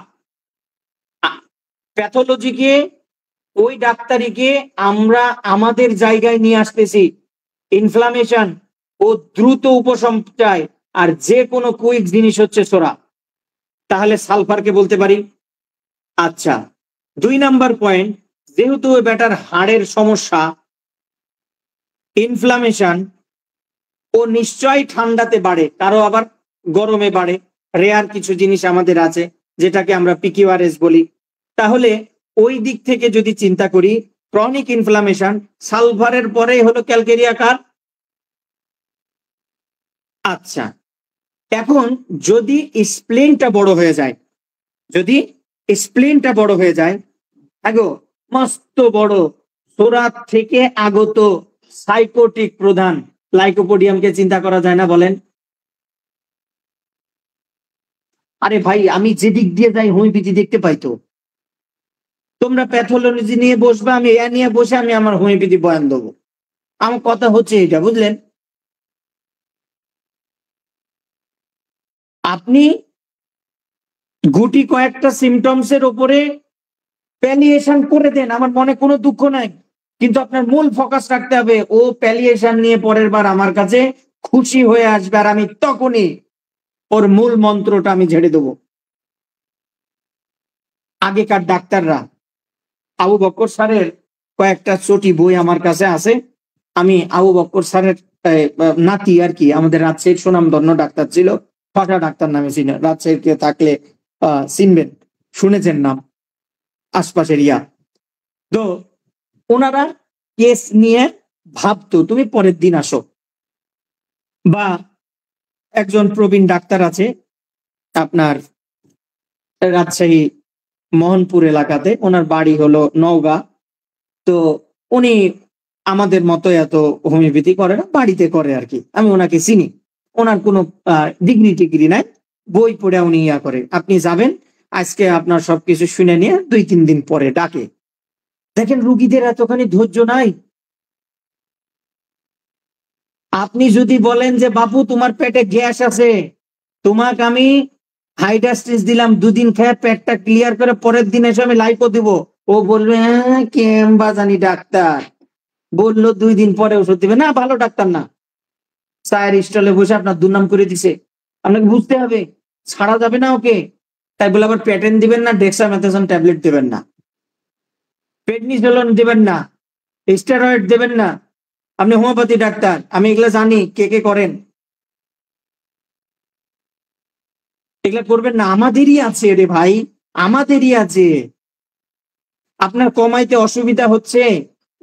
প্যাথোলজিকে, ওই ডাক্তারিকে আমরা আমাদের জায়গায় নিয়ে আসতেছি। ইনফ্লামেশন, ও দ্রুত উপশম চায়, আর যে কোনো কুইক জিনিস হচ্ছে সোরা। তাহলে সালফারকে বলতে পারি। আচ্ছা, 2 নাম্বার পয়েন্ট, যেহেতু ওই ব্যাটার হাড়ের সমস্যা, ইনফ্লামেশন, ও নিশ্চয়ই ঠান্ডাতে বাড়ে, কারো আবার গরমে বাড়ে। রেয়ার কিছু জিনিস আমাদের আছে যেটাকে আমরা পিকিউআরএস বলি। তাহলে ওই দিক থেকে যদি চিন্তা করি, ক্রনিক ইনফ্লামেশন, সালফারের পরেই হলো ক্যালকেরিয়া কার। আচ্ছা, এখন যদি স্প্লেনটা বড় হয়ে যায়, যদি স্প্লেনটা বড় হয়ে যায়, আগো মস্ত বড় সোরাত থেকে আগত সাইকোটিক প্রধান লাইকোপোডিয়ামকে চিন্তা করা যায় না বলেন? আরে ভাই, আমি যেদিক দিয়ে যাই হোমিওপ্যাথি দেখতে পাই তো। তোমরা প্যাথোলজি নিয়ে বসবে, আমি এ নিয়ে বসে আমি আমার হোমিওপ্যাথি বয়ান দেবো। আমার কথা হচ্ছে এটা, বুঝলেন? আপনি গুটি কয়েকটা সিমটমসের উপরে প্যালিয়েশন করে দেন, আমার মনে কোনো দুঃখ নাই, কিন্তু আপনার মূল ফোকাস রাখতে হবে ও প্যালিয়েশন নিয়ে পরের বার আমার কাছে খুশি হয়ে আসবে, আর আমি তখনই ওর মূল মন্ত্রটা আমি ঝেড়ে দেবো। আগেকার ডাক্তাররা, আবু বক্কর স্যারের কয়েকটা চটি বই আমার কাছে আছে। আমি আবু বক্কর স্যারের নাতি আর কি, আমাদের রাজশাহীর সুনামধন্য ডাক্তার ছিল, ফাটা ডাক্তার নামে ছিল। রাজশাহীতে থাকলে চিনবেন, শুনেছেন নাম, আশপাশের ইয়া। তো ওনারা কেস নিয়ে ভাবতো তুমি পরের দিন আসো। বা একজন প্রবীণ ডাক্তার আছে আপনার রাজশাহী মোহনপুর এলাকাতে, ওনার বাড়ি হলো নওগাঁ। তো উনি আমাদের মতো এত হোমিওপ্যাথি করে না, বাড়িতে করে আর কি। আমি ওনাকে চিনি, ওনার কোনো ডিগ্রি টিগ্রি নাই, বই পড়ে উনি ইয়া করে। আপনি যাবেন, আজকে আপনার সবকিছু শুনে নিয়ে 2-3 দিন পরে ডাকে। দেখেন রুগীদের এতখানি ধৈর্য নাই। আপনি যদি বলেন যে বাপু তোমার পেটে গ্যাস আছে, তোমাকে আমি হাইড্রাস্টিস দিলাম, 2 দিন খেয়ে পেটটা ক্লিয়ার করে পরের দিন এসে আমি লাইপো দিব, ও বলবে হ্যাঁ কেমবা জানি ডাক্তার বললো 2 দিন পরে ওষুধ দিবে না, ভালো ডাক্তার না। চায়ের স্টলে বসে আপনার দুর্নাম করে দিছে, আপনাকে বুঝতে হবে, ছাড়া যাবে না ওকে। তাই বলে আবার প্যাটার্ন দিবেন না, ডেক্সামেথাসোন ট্যাবলেট দিবেন না। প্রেডনিসোলন দেবেন না, স্টেরয়েড দেবেন না। আপনি হোমিওপ্যাথি ডাক্তার, আমি এগুলা জানি কে কে করেন। এগুলা করবেন না, আমাদেরই আছে রে ভাই, আমাদেরই আছে। আপনার কমাইতে অসুবিধা হচ্ছে,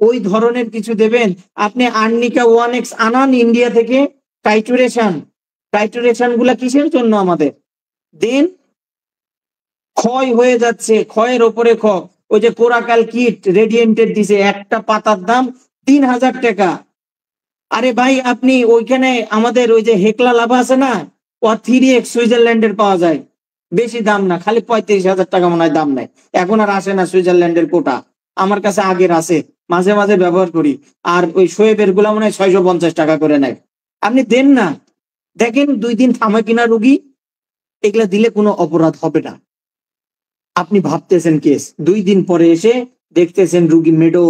ওই ধরনের কিছু দেবেন। আপনি আর্নিকা 1X আনান ইন্ডিয়া থেকে, টাইটুরেশন গুলা কিসের জন্য আমাদের দেন? ক্ষয় হয়ে যাচ্ছে, ক্ষয়ের ওপরে ক্ষয়। ওই যে কোরাকাল কিট রেডিয়েন্টের দিছে, একটা পাতার দাম 3000 টাকা। আরে ভাই আপনি ওইখানে আমাদের ওই যে হেকলা লাভা আছে না, ও 3X সুইজারল্যান্ডের পাওয়া যায়, বেশি দাম না, খালি 35,000 টাকা মনে হয় দাম নেয়। এখন আর আসে না সুইজারল্যান্ডের কোটা, আমার কাছে আগের আছে, মাঝে মাঝে ব্যবহার করি। আর ওই শোয়েবের গুলা মনে হয় 650 টাকা করে নেয়। আপনি দেন না, দেখেন 2 দিন থামে কিনা রুগী। এগুলা দিলে কোনো অপরাধ হবে না। আপনি ভাবতেছেন কেস, 2 দিন পরে এসে দেখতেছেন রুগী মেডো,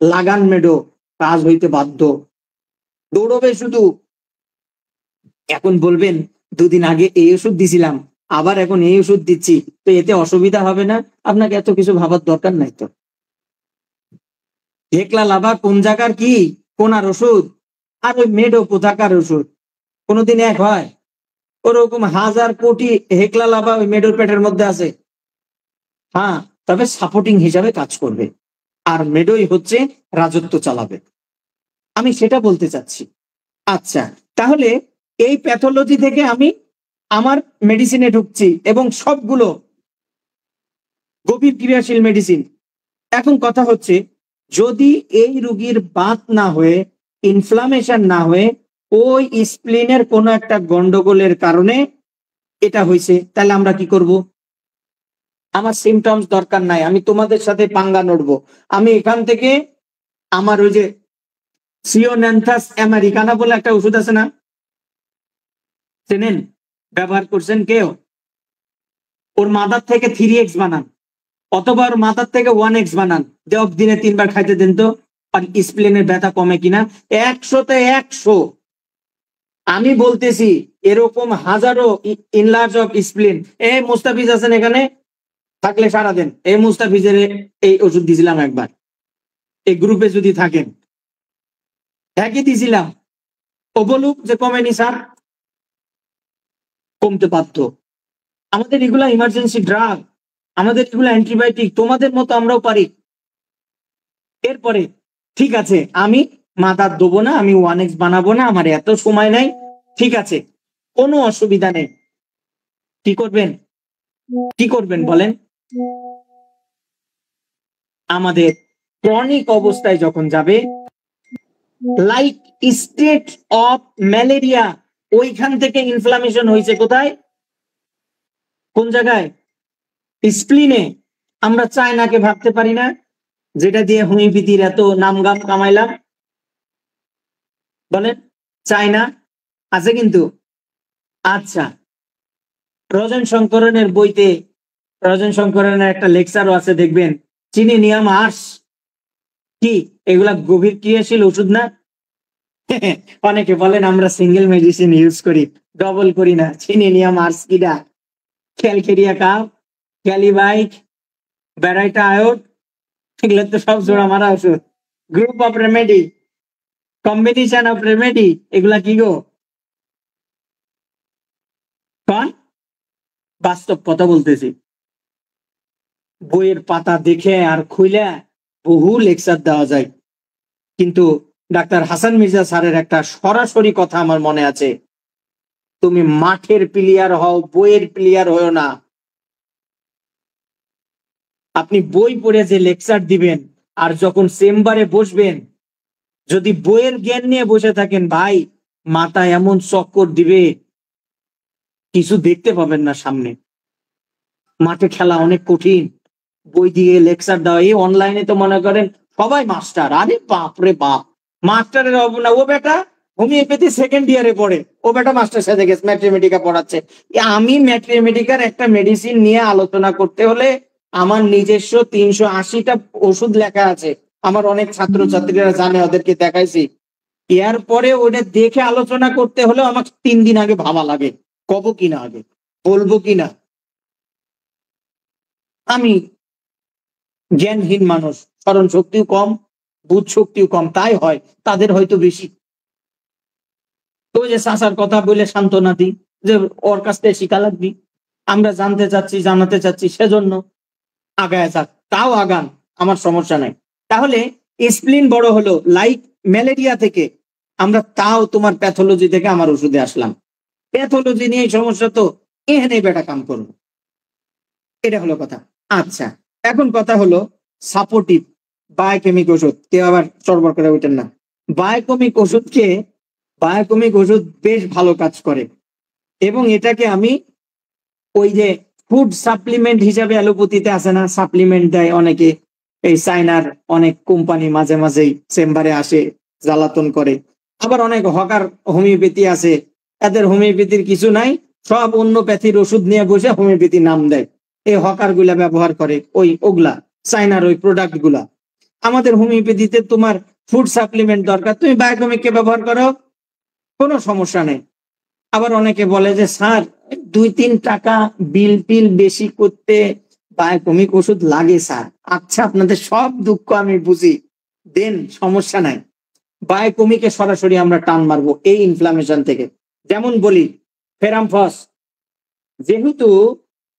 লাগান মেডো, কাজ হইতে বাধ্য, দৌড়বে শুধু। এখন বলবেন 2 দিন আগে এই ওষুধ দিছিলাম, আবার এখন এই ওষুধ দিচ্ছি, তো এতে অসুবিধা হবে না? আপনাকে এত কিছু ভাবার দরকার নাই তো। হেকলা লাভা কোন জায়গার কি কোনার ওষুধ, আর ওই মেডো কোথাকার ওষুধ, কোনোদিন এক হয়? ওরকম 1000 কোটি হেকলা লাভা ওই মেডোর পেটের মধ্যে আছে। হ্যাঁ, তবে সাপোর্টিং হিসাবে কাজ করবে, আর মেডোই হচ্ছে রাজত্ব চালাবে, আমি সেটা বলতে চাচ্ছি। আচ্ছা, তাহলে এই প্যাথোলজি থেকে আমি আমার মেডিসিনে ঢুকছি, এবং সবগুলো গভীর ক্রিয়াশীল মেডিসিন। এখন কথা হচ্ছে, যদি এই রোগীর বাত না হয়ে, ইনফ্লামেশন না হয়ে, ওই স্প্লিনের কোনো একটা গন্ডগোলের কারণে এটা হয়েছে, তাহলে আমরা কি করব? আমার সিমটমস দরকার নাই, আমি তোমাদের সাথে পাঙ্গা নড়বো। আমি এখান থেকে আমার ওই যে সিওন্যান্থাস আমেরিকানা বলে একটা ওষুধ আছে না, চেনেন? ব্যবহার করছেন কেউ? ওর মাদার থেকে 3X বানান, অথবা ওর মাদার থেকে 1X বানান, দেব দিনে 3 বার খাইতে দেন তো, আর স্প্লেনের ব্যথা কমে কিনা? 100-তে 100। আমি বলতেছি এরকম হাজারো ইনলার্জ অফ স্প্লিন। এই মুস্তাফিজ আছেন এখানে, থাকলে সারা দেন। এই মুস্তাফিজের এই ওষুধ দিছিলাম একবার, এই গ্রুপে যদি থাকেন। একই দিছিলাম, ও বলুক যে কমেনি স্যার, কমতে পারত। আমাদের এগুলা ইমার্জেন্সি ড্রাগ, আমাদের এগুলো অ্যান্টিবায়োটিক, তোমাদের মতো আমরাও পারি। এরপরে ঠিক আছে, আমি মাদার দেবো না, আমি 1X বানাবো না, আমার এত সময় নাই, ঠিক আছে, কোনো অসুবিধা নেই। কি করবেন? কি করবেন বলেন? আমাদের ক্রনিক অবস্থায় যখন যাবে, লাইক স্টেট অফ ম্যালেরিয়া, ওইখান থেকে ইনফ্লামেশন হয়েছে কোথায়? কোন জায়গায়? স্প্লিনে। আমরা চায়নাকে ভাবতে পারি না, যেটা দিয়ে হোমিওপ্যাথির এত নামগাম কামাইলাম? বলেন, চায়না আছে কিন্তু। আচ্ছা, রজন শঙ্করনের বইতে, রজন শঙ্করনের একটা লেকচারও আছে, দেখবেন, চিনিনিয়াম আর্স কি, এগুলা গভীর ক্রিয়াশীল ওষুধ না? অনেকে বলেন আমরা সিঙ্গেল মেডিসিন ইউজ করি, ডবল করি না। চিনিনিয়াম আর্স কিডা? ক্যালকেরিয়া কাপ, ক্যালিবাইক, ব্যারাইটা আয়োড, এগুলো তো সব জোড়া মারা ওষুধ। Group of remedy, combination of remedy, এগুলা কি গো? কন বাস্তব কথা বলতেছি। বইয়ের পাতা দেখে আর খুইলে বহু লেকচার দেওয়া যায়, কিন্তু ডাক্তার হাসান মির্জা স্যারের একটা সরাসরি কথা আমার মনে আছে, তুমি মাঠের প্লেয়ার হও, বইয়ের প্লেয়ার হও না। আপনি বই পড়ে যে লেকচার দিবেন, আর যখন চেম্বারে বসবেন, যদি বইয়ের জ্ঞান নিয়ে বসে থাকেন, ভাই মাথা এমন চক্কর দিবে, কিছু দেখতে পাবেন না সামনে। মাঠে খেলা অনেক কঠিন, বই দিয়ে লেকচার দেওয়া। এই অনলাইনে তো মনে করেন সবাই মাস্টার, আরে বাপ রে বাপ, মাস্টারের অভাব না। ও বেটা হোমিওপ্যাথি 2nd ইয়ারে পড়ে, ও বেটা মাস্টার সাথে গেছে, ম্যাথমেটিকা পড়াচ্ছে। আমি ম্যাথমেটিকার একটা মেডিসিন নিয়ে আলোচনা করতে হলে আমার নিজস্ব 380টা ওষুধ লেখা আছে, আমার অনেক ছাত্রছাত্রীরা জানে, ওদেরকে দেখাইছি। এরপরে ওটা দেখে আলোচনা করতে হলেও আমাকে 3 দিন আগে ভাবা লাগে, কব কিনা, আগে বলবো কিনা। আমি জ্ঞানহীন মানুষ, স্মরণ শক্তিও কম, বুধ শক্তিও কম, তাই হয় তাদের হয়তো বেশি। তো যে চাচার কথা বলে সান্ত্বনা দিই যে ওর কাছ থেকে শিখা লাগবি, আমরা জানতে চাচ্ছি, জানাতে চাচ্ছি, সেজন্য আগায় যাক, তাও আগান, আমার সমস্যা নাই। তাহলে স্প্লিন বড় হলো লাইক ম্যালেরিয়া থেকে, আমরা তাও তোমার প্যাথোলজি থেকে আমার ওষুধে আসলাম। প্যাথোলজি নিয়ে সমস্যা তো এখানে বেটা কাম করবো, এটা হলো কথা। আচ্ছা, এখন কথা হলো সাপোর্টিভ বায়োকেমিক ওষুধ, কেউ আবার চড়বড় করে ওইটার না। বায়োকেমিক ওষুধ বেশ ভালো কাজ করে, এবং এটাকে আমি ওই যে ফুড সাপ্লিমেন্ট হিসাবে অ্যালোপ্যাথিতে আছে না, সাপ্লিমেন্ট দেয় অনেকে, এই চাইনার অনেক কোম্পানি মাঝে মাঝেই চেম্বারে আসে, জ্বালাতন করে। আবার অনেক হকার হোমিওপ্যাথি আছে, এদের হোমিওপ্যাথির কিছু নাই, সব অন্য প্যাথির ওষুধ নিয়ে বসে হোমিওপ্যাথি নাম দেয়। এই হকার গুলা ব্যবহার করে ওগুলা চাইনার ওই প্রোডাক্ট গুলা। আমাদের হোমিওপ্যাথিতে তোমার ফুড সাপ্লিমেন্ট দরকার, তুমি বায়োকেমিককে ব্যবহার করো, কোনো সমস্যা নেই। আবার অনেকে বলে যে স্যার 2-3 টাকা বিল টিল বেশি করতে বায়োকেমিক ওষুধ লাগে স্যার। আচ্ছা, আপনাদের সব দুঃখ আমি বুঝি, দেন, সমস্যা নাই। বায়োকেমিকে সরাসরি আমরা টান মারবো এই ইনফ্লামেশন থেকে। যেমন বলি ফেরামফস, যেহেতু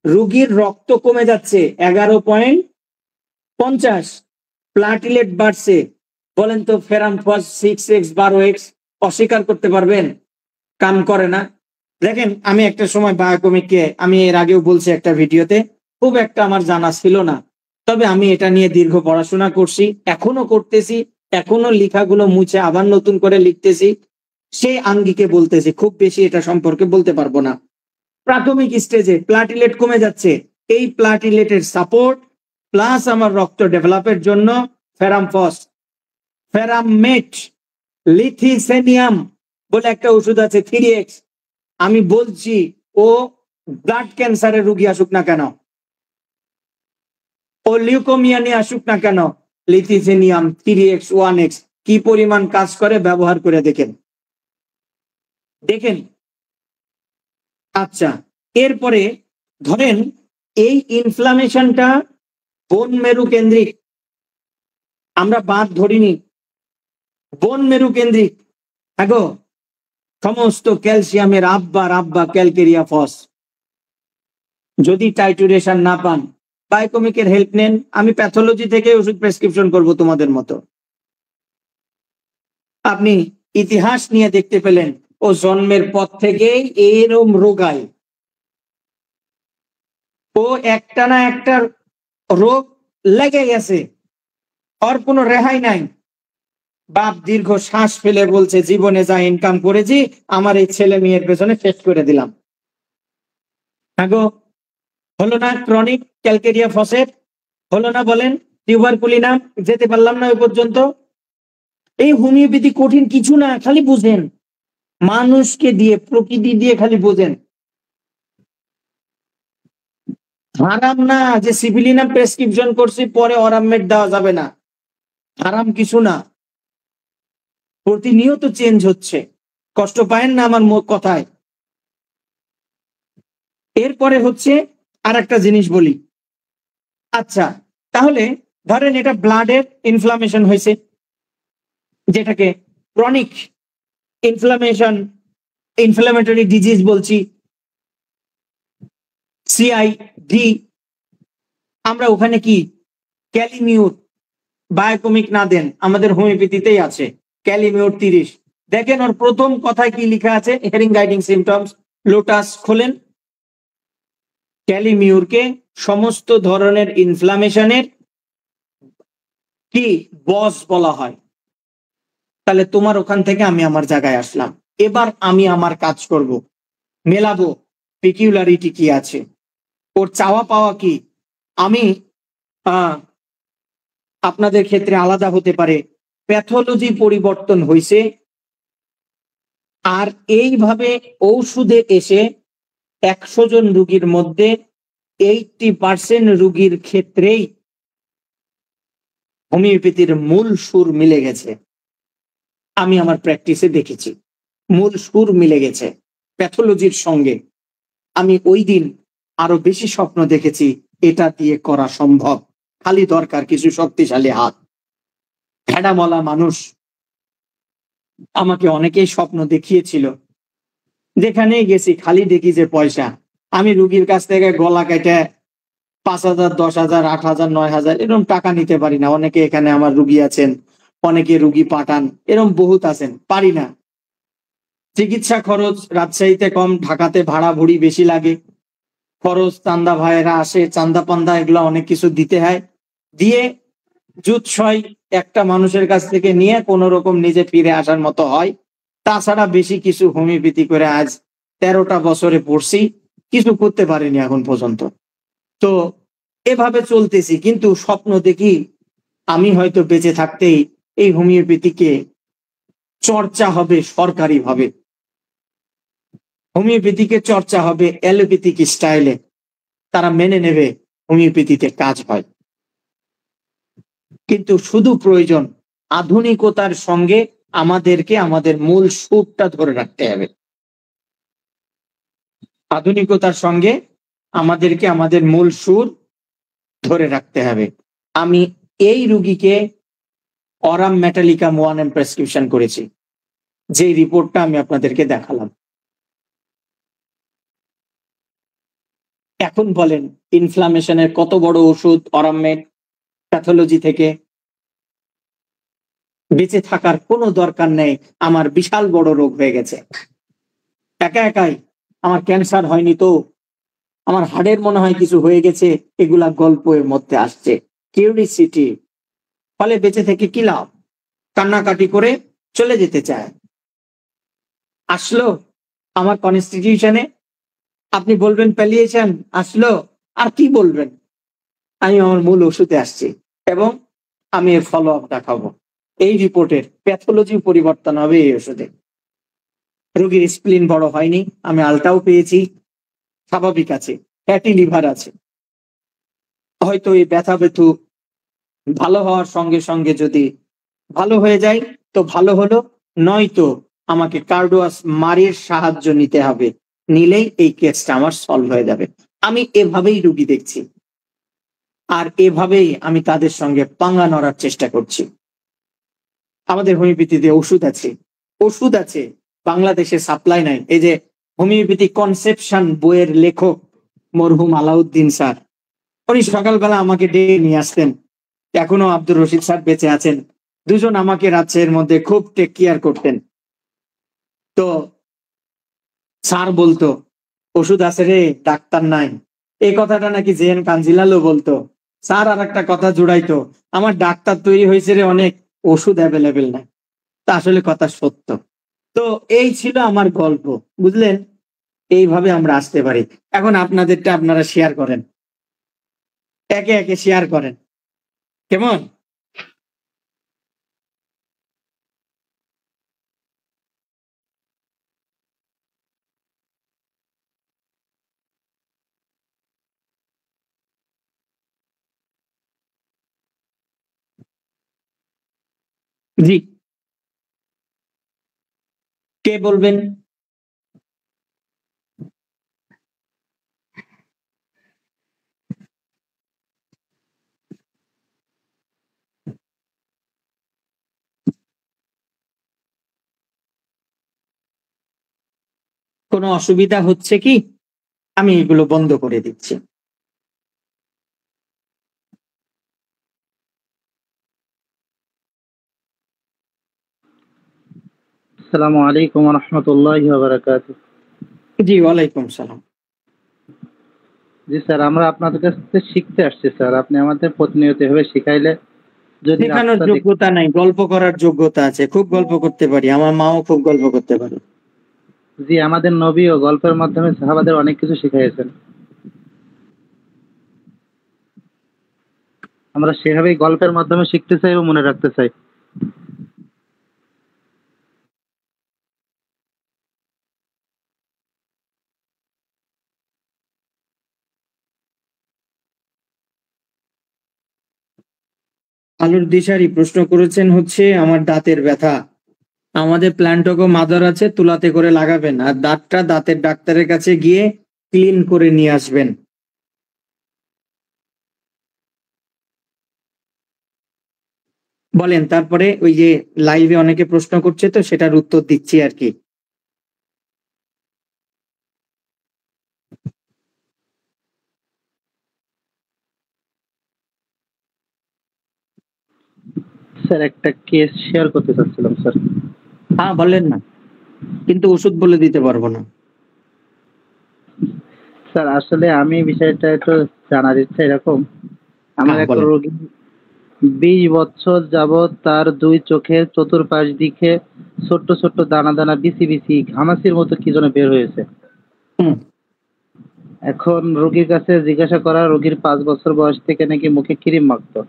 রোগীর রক্ত কমে যাচ্ছে 11.50, প্লাটিলেট বাড়ছে, বলেন তো ফেরামফস 6x 12x অস্বীকার করতে পারবেন? কাম করে না। দেখেন, আমি একটা সময় বায়োকেমিককে, আমি এর আগেও বলছি একটা ভিডিওতে, খুব একটা আমার জানা ছিল না, তবে আমি এটা নিয়ে দীর্ঘ পড়াশোনা করছি, এখনো করতেছি, এখনো লেখাগুলো মুছে আবার নতুন করে লিখতেছি, সেই আঙ্গিকে বলতেছি, খুব বেশি এটা সম্পর্কে বলতে পারবো না। প্রাথমিক স্টেজে প্লাটিলেট কমে যাচ্ছে, এই প্লাটিলেটের সাপোর্ট প্লাস আমার রক্ত ডেভেলপের জন্য ফেরামফস, ফেরামেট, লিথিসেনিয়াম বলে একটা ওষুধ আছে 3x, আমি বলছি ও ব্লাড ক্যান্সারের রোগী আসুক না কেন, ও লিউকোমিয়া নিয়ে আসুক না কেন, লিথিসেনিয়াম 3x 1x কি পরিমাণ কাজ করে ব্যবহার করে দেখেন। আচ্ছা, এরপরে ধরেন এই ইনফ্লামেশনটা বোন মেরু কেন্দ্রিক, আমরা বাদ ধরিনি, বোন মেরু কেন্দ্রিক। আগো সমস্ত ক্যালসিয়ামের আব্বা ক্যালকেরিয়া ফস। যদি টাইটুরেশন না পান, বায়োকেমিকের হেল্প নেন, আমি প্যাথোলজি থেকে ওষুধ প্রেসক্রিপশন করব তোমাদের মতো। আপনি ইতিহাস নিয়ে দেখতে পেলেন ও জন্মের পর থেকেই এরম রোগায়, ও একটা না একটা রোগ লেগে গেছে, আর কোনো রেহাই নাই। বাপ দীর্ঘ শ্বাস ফেলে বলছে জীবনে যা ইনকাম করেছি আমার এই ছেলে মেয়ের পেছনে শেষ করে দিলাম। হলো না ক্রনিক ক্যালকেরিয়া ফসেট, হলো না বলেন টিউবারকুলিনাম, যেতে পারলাম না ওই পর্যন্ত। এই হোমিওপ্যাথি কঠিন কিছু না, খালি বুঝেন, মানুষকে দিয়ে, প্রকৃতি দিয়ে খালি বোঝেন। হারাম না যে সিভিলিনাম প্রেসক্রিপশন করছি পরে অরামমেট দেওয়া যাবে না, হারাম কিছু না, প্রতিনিয়ত চেঞ্জ হচ্ছে, কষ্ট পায়েন না আমার কথায়। এরপরে হচ্ছে আর একটা জিনিস বলি। আচ্ছা, তাহলে ধরেন এটা ব্লাডের ইনফ্লামেশন হয়েছে, যেটাকে ক্রনিক ইনফ্লামেটরি ডিজিজ বলছি, CID। আমরা ওখানে কি ক্যালিমিউর, বায়োকেমিক না দেন, আমাদের হোমিওপ্যাথিতেই আছে ক্যালিমিউর 30। দেখেন ওর প্রথম কথায় কি লেখা আছে, হেরিং গাইডিং সিমটমস, লোটাস খোলেন। ক্যালিমিউরকে সমস্ত ধরনের ইনফ্লামেশনের কি বস বলা হয়। তাহলে তোমার ওখান থেকে আমি আমার জায়গায় আসলাম, এবার আমি আমার কাজ করব, মেলাবো পিকিউলারিটি কি আছে, ওর চাওয়া পাওয়া কি। আমি আপনাদের ক্ষেত্রে আলাদা হতে পারে, প্যাথোলজি পরিবর্তন হয়েছে, আর এইভাবে ঔষধে এসে 100 জন রোগীর মধ্যে 80% রোগীর ক্ষেত্রেই হোমিওপ্যাথির মূল সুর মিলে গেছে। আমি আমার প্র্যাকটিসে দেখেছি মূল সুর মিলে গেছে প্যাথোলজির সঙ্গে। আমি ওই দিন আরো বেশি স্বপ্ন দেখেছি এটা দিয়ে করা সম্ভব, খালি দরকার কিছু শক্তিশালী হাত। ভেড়ামলা মানুষ আমাকে অনেকেই স্বপ্ন দেখিয়েছিল, যেখানেই গেছি খালি দেখি যে পয়সা। আমি রুগীর কাছ থেকে গলা কেটে 5,000, 10,000, 8,000, 9,000 এরকম টাকা নিতে পারি না। অনেকে এখানে আমার রুগী আছেন, অনেকে রুগী পাঠান, এরকম বহুত আছেন, পারি না। চিকিৎসা খরচ রাজশাহীতে কম, ঢাকাতে ভাড়া ভুড়ি বেশি লাগে। খরচ, চান্দা ভাইয়েরা আসে, চান্দা পান্দা এগুলো অনেক কিছু দিতে হয়। দিয়ে জুত ছয় একটা মানুষের কাছ থেকে নিয়ে কোন রকম নিজে ফিরে আসার মতো হয়। তাছাড়া বেশি কিছু হোমিওপ্যাথি করে আজ 13টা বছরে পড়ছি, কিছু করতে পারিনি এখন পর্যন্ত। তো এভাবে চলতেছি, কিন্তু স্বপ্ন দেখি আমি হয়তো বেঁচে থাকতেই এই হোমিওপ্যাথিকে চর্চা হবে সরকারি ভাবে, হোমিওপ্যাথিকে চর্চা হবে অ্যালোপ্যাথিক স্টাইলে, তারা মেনে নেবে হোমিওপ্যাথিতে কাজ হয়। কিন্তু শুধু প্রয়োজন আধুনিকতার সঙ্গে আমাদেরকে আমাদের মূল সুরটা ধরে রাখতে হবে। আধুনিকতার সঙ্গে আমাদেরকে আমাদের মূল সুর ধরে রাখতে হবে। আমি এই রুগীকে অরাম মেটালিকা মোয়ানেম প্রেসক্রিপশন করেছি, যে রিপোর্টটা আমি আপনাদেরকে দেখালাম। এখন বলেন ইনফ্লামেশনের কত বড় ওষুধ অরামমেড প্যাথোলজি থেকে। বেঁচে থাকার কোনো দরকার নেই, আমার বিশাল বড় রোগ হয়ে গেছে, একা একাই আমার ক্যান্সার হয়নি তো, আমার হাড়ের মনে হয় কিছু হয়ে গেছে, এগুলা গল্পের মধ্যে আসছে, কিউরিসিটি। ফলে বেঁচে থেকে কি লাভ? কান্নাকাটি করে চলে যেতে চায়। আসলো আমার কনস্টিটিউশনে, আপনি বলবেন প্যালিয়েশন আসলো, আর কি বলবেন? আমি আমার মূল ওষুধে আসছি এবং আমি এর ফলো আপ দেখাবো। এই রিপোর্টের প্যাথোলজি পরিবর্তন হবে এই ওষুধে। রোগীর স্প্লিন বড় হয়নি, আমি আলটাও পেয়েছি, স্বাভাবিক আছে, ফ্যাটি লিভার আছে। হয়তো এই ব্যথা বেথু ভালো হওয়ার সঙ্গে সঙ্গে যদি ভালো হয়ে যায় তো ভালো হলো, নয়তো আমাকে কার্ডোয়াস মারির সাহায্য নিতে হবে, নিলেই এই কেসটা আমার সলভ হয়ে যাবে। আমি এভাবেই রুগী দেখছি, আর এভাবেই আমি তাদের সঙ্গে পাঙ্গা নড়ার চেষ্টা করছি। আমাদের হোমিওপ্যাথিতে ওষুধ আছে, বাংলাদেশে সাপ্লাই নাই। এই যে হোমিওপ্যাথি কনসেপশন বইয়ের লেখক মরহুম আলাউদ্দিন স্যার, উনি সকালবেলা আমাকে ডেকে নিয়ে আসতেন। এখনো আব্দুর রশিদ স্যার বেঁচে আছেন, দুজন আমাকে রাজশাহীর মধ্যে খুব টেক কেয়ার করতেন। তো স্যার বলতো ওষুধ আছে রে, ডাক্তার নাই। এই কথাটা নাকি জেএন কাঞ্জিলালও বলতো। স্যার আর একটা কথা জুড়াইতো, আমার ডাক্তার তৈরি হয়েছে রে অনেক, ওষুধ অ্যাভেলেবেল নাই। তা আসলে কথা সত্য। তো এই ছিল আমার গল্প, বুঝলেন? এইভাবে আমরা আসতে পারি। এখন আপনাদেরটা আপনারা শেয়ার করেন, একে একে শেয়ার করেন, কেমন? জি, কে বলবেন? কোনো অসুবিধা হচ্ছে কি? আমি এগুলো বন্ধ করে দিচ্ছি।
আসসালামু আলাইকুম ওয়া রাহমাতুল্লাহি ওয়া বারাকাতুহু।
জি, ওয়ালাইকুম সালাম।
জি স্যার, আমরা আপনাদের কাছ থেকে শিখতে আসছি স্যার, আপনি আমাদের প্রতিনিয়ত এভাবে শিখাইলে যদি
শেখানোর
রাস্তা
যোগ্যতা নাই, গল্প করার যোগ্যতা আছে, খুব গল্প করতে পারি, আমার মাও খুব গল্প করতে পারে।
জি, আমাদের নবী ও গল্পের মাধ্যমে সাহাবাদের অনেক কিছু শিখাইয়েছেন, আমরা সেভাবেই গল্পের মাধ্যমে শিখতে চাই ও মনে রাখতে চাই।
আলুর দিশারি প্রশ্ন করেছেন হচ্ছে আমার দাঁতের ব্যথা, আমাদের প্ল্যান্টগো মাদার আছে, তুলাতে করে লাগাবেন, আর দাঁতের ডাক্তারের কাছে গিয়ে ক্লিন করে নিয়ে আসবেন। বলেন, তারপরে ওই যে লাইভে অনেকে প্রশ্ন করছে তো সেটার উত্তর দিচ্ছি আর কি।
স্যার একটা কেস শেয়ার করতে চাচ্ছিলাম স্যার।
হ্যাঁ বলেন না, কিন্তু ওষুধ বলে দিতে পারবো না।
স্যার আসলে আমি বিষয়টা একটু জানার ইচ্ছা এরকম, আমার
হ্যাঁ
এক
বলেন।
রোগী 20 বছর যাবৎ তার দুই চোখের চতুর্পাশ দিকে ছোট্ট ছোট্ট দানা দানা বিচি বিচি ঘামাচির মতো কি যেন বের হয়েছে।
হুম।
এখন রোগীর কাছে জিজ্ঞাসা করা, রোগীর 5 বছর বয়স থেকে নাকি মুখে ক্রিম মাখতো।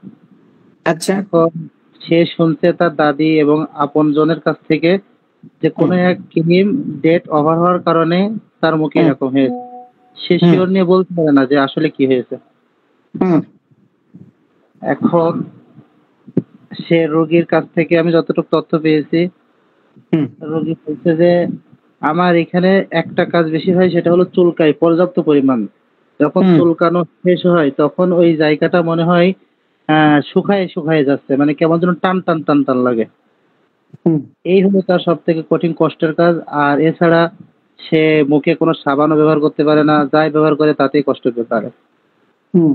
আচ্ছা।
এখন সে শুনছে তার দাদি এবং আপনজনের কাছ থেকে যে কোনো এক ক্রিম ডেট ওভার হওয়ার কারণে তার মুখে
হুম।
এরকম হয়েছে। সে
হুম।
শিওর নিয়ে বলতে পারে না যে আসলে কি হয়েছে।
হুম।
এখন সে রোগীর কাছ থেকে আমি যতটুকু তথ্য পেয়েছি,
হুম।
রোগী বলছে যে আমার এখানে একটা কাজ বেশি হয়, সেটা হলো চুলকায় পর্যাপ্ত পরিমাণ। যখন
হুম।
চুলকানো শেষ হয় তখন ওই জায়গাটা মনে হয় শুকায় শুকায় যাচ্ছে, মানে কেমন যেন টান টান টান টান লাগে।
হুম।
এই হলো তার সব থেকে কঠিন কষ্টের কাজ। আর এছাড়া সে মুখে কোনো সাবানও ব্যবহার করতে পারে না, যাই ব্যবহার করে তাতেই কষ্ট পেতে পারে।
হুম।